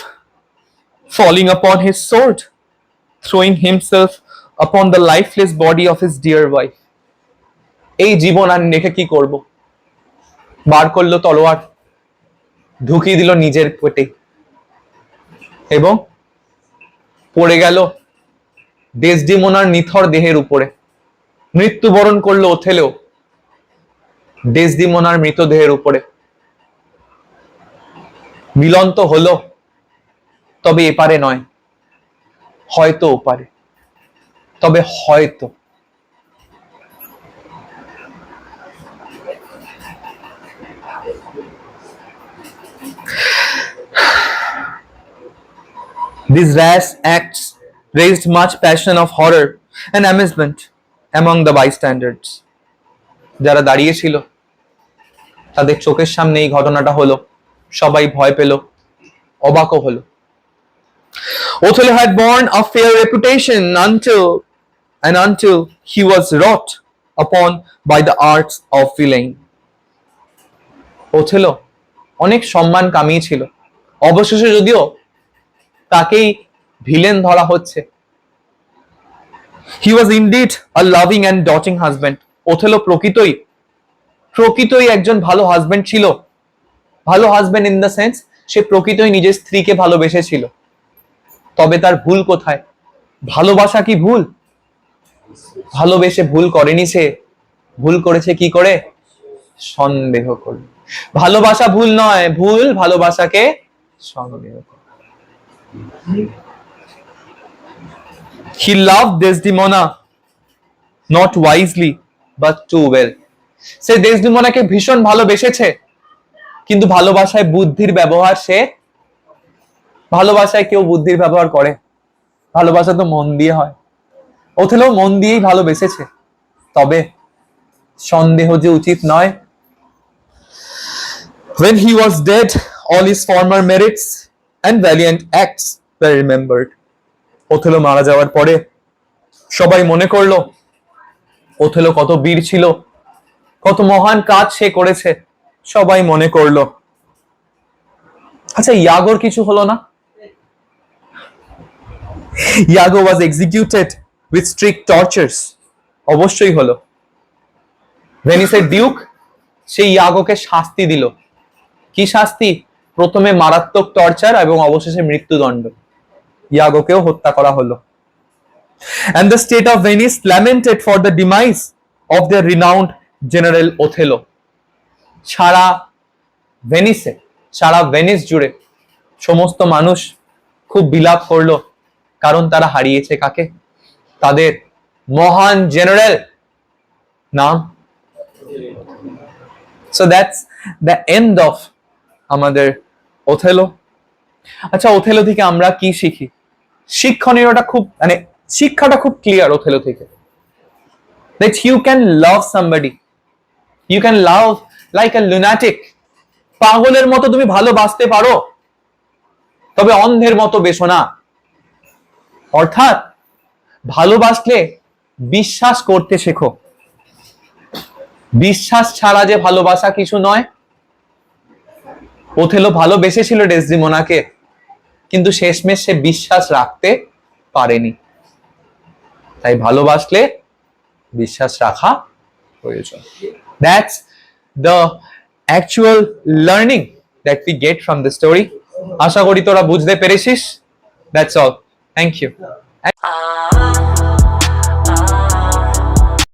falling upon his sword, throwing himself upon the lifeless body of his dear wife. এই জীবন আর রেখে কি করব? বার করলো তলোয়ার, ঢুকিয়ে দিল নিজের পেটে এবং পড়ে গেল ডেসডিমোনার নিথর দেহের উপরে। মৃত্যুবরণ করলো ওথেলো ডেসডিমোনার মৃতদেহের উপরে। মিলন তো হলো, তবে এপারে নয়, হয়তো ওপারে, তবে হয়তো। These rash acts raised much passion of horror and amazement among the bystanders. যারা দাঁড়িয়ে ছিল তাদের চোখের সামনে এই ঘটনাটা হলো, সবাই ভয় পেল, অবাকও হলো। Othello had borne a fair reputation until he was wrought upon by the arts of villainy. Othello অনেক সম্মান কামিয়েছিল, অবশেষে যদিও তাকেই ভিলেন ধরা হচ্ছে। He was indeed a loving and doting husband. Othello প্রকৃতই একজন ভালো হাজবেন্ড ছিল। ভালো হাজবেন্ড ইন দ্য সেন্স, সে প্রকৃতই নিজের স্ত্রীকে ভালোবেসেছিল। তবে তার ভুল কোথায়? ভালোবাসা কি ভুল? ভালোবেসে ভুল করেনি সে, ভুল করেছে কি করে? সন্দেহ করে। ভালোবাসা ভুল নয়, ভুল ভালোবাসাকে সন্দেহ করে। He loved Desdemona not wisely but too well. সে ডেসডিমোনাকে ভীষণ ভালোবেসেছে, কিন্তু ভালোবাসায় বুদ্ধির ব্যবহার সে, ভালোবাসায় কেউ বুদ্ধির ব্যবহার করে? ভালোবাসা তো মন দিয়ে হয়। ওথেলো মন দিয়েই ভালোবেসেছে, তবে সন্দেহ যে উচিত নয়। When he was dead, all his former merits and valiant acts were remembered. Othello মারা যাওয়ার পরে সবাই মনে করলো ওথেলো কত বীর ছিল, কত মহান কাজ সে করেছে, সবাই মনে করলো। আচ্ছা, ইয়াগোর কিছু হলো না? ইয়াগো was executed with strict tortures. অবশ্যই হলো। ভেনিসের ডিউক সেই ইয়াগোকে শাস্তি দিল। কি শাস্তি? প্রথমে মারাত্মক টর্চার এবং অবশেষে মৃত্যুদণ্ড। ইয়াগোকেও হত্যা করা হলো। And the state of Venice lamented for the demise of their renowned general Othello. সারা ভেনিসে, সারা ভেনিস জুড়ে সমস্ত মানুষ খুব বিলাপ করলো, কারণ তারা হারিয়েছে কাকে? তাদের মহান জেনারেল নাম। So that's the end of আমাদের ওথেলো। আচ্ছা, ওথেলো থেকে আমরা কি শিখি? শিক্ষণীয়টা খুব, মানে শিক্ষাটা খুব ক্লিয়ার ওথেলো থেকে, that you can love somebody, you can love like a lunatic. পাগলের মতো তুমি ভালোবাসতে পারো, তবে অন্ধের মতো বেশো না। অর্থাৎ ভালোবাসলে বিশ্বাস করতে শেখো। বিশ্বাস ছাড়া যে ভালোবাসা কিছু নয়। ওথেলো ভালোবেসেছিল ডেসডিমোনাকে, কিন্তু শেষমেশ সে বিশ্বাস রাখতে পারেনি। তাই ভালোবাসলে বিশ্বাস রাখা প্রয়োজন। That's the actual learning that we get from the story. আশা করি তোরা বুঝতে পেরেছিস। That's all. Thank you.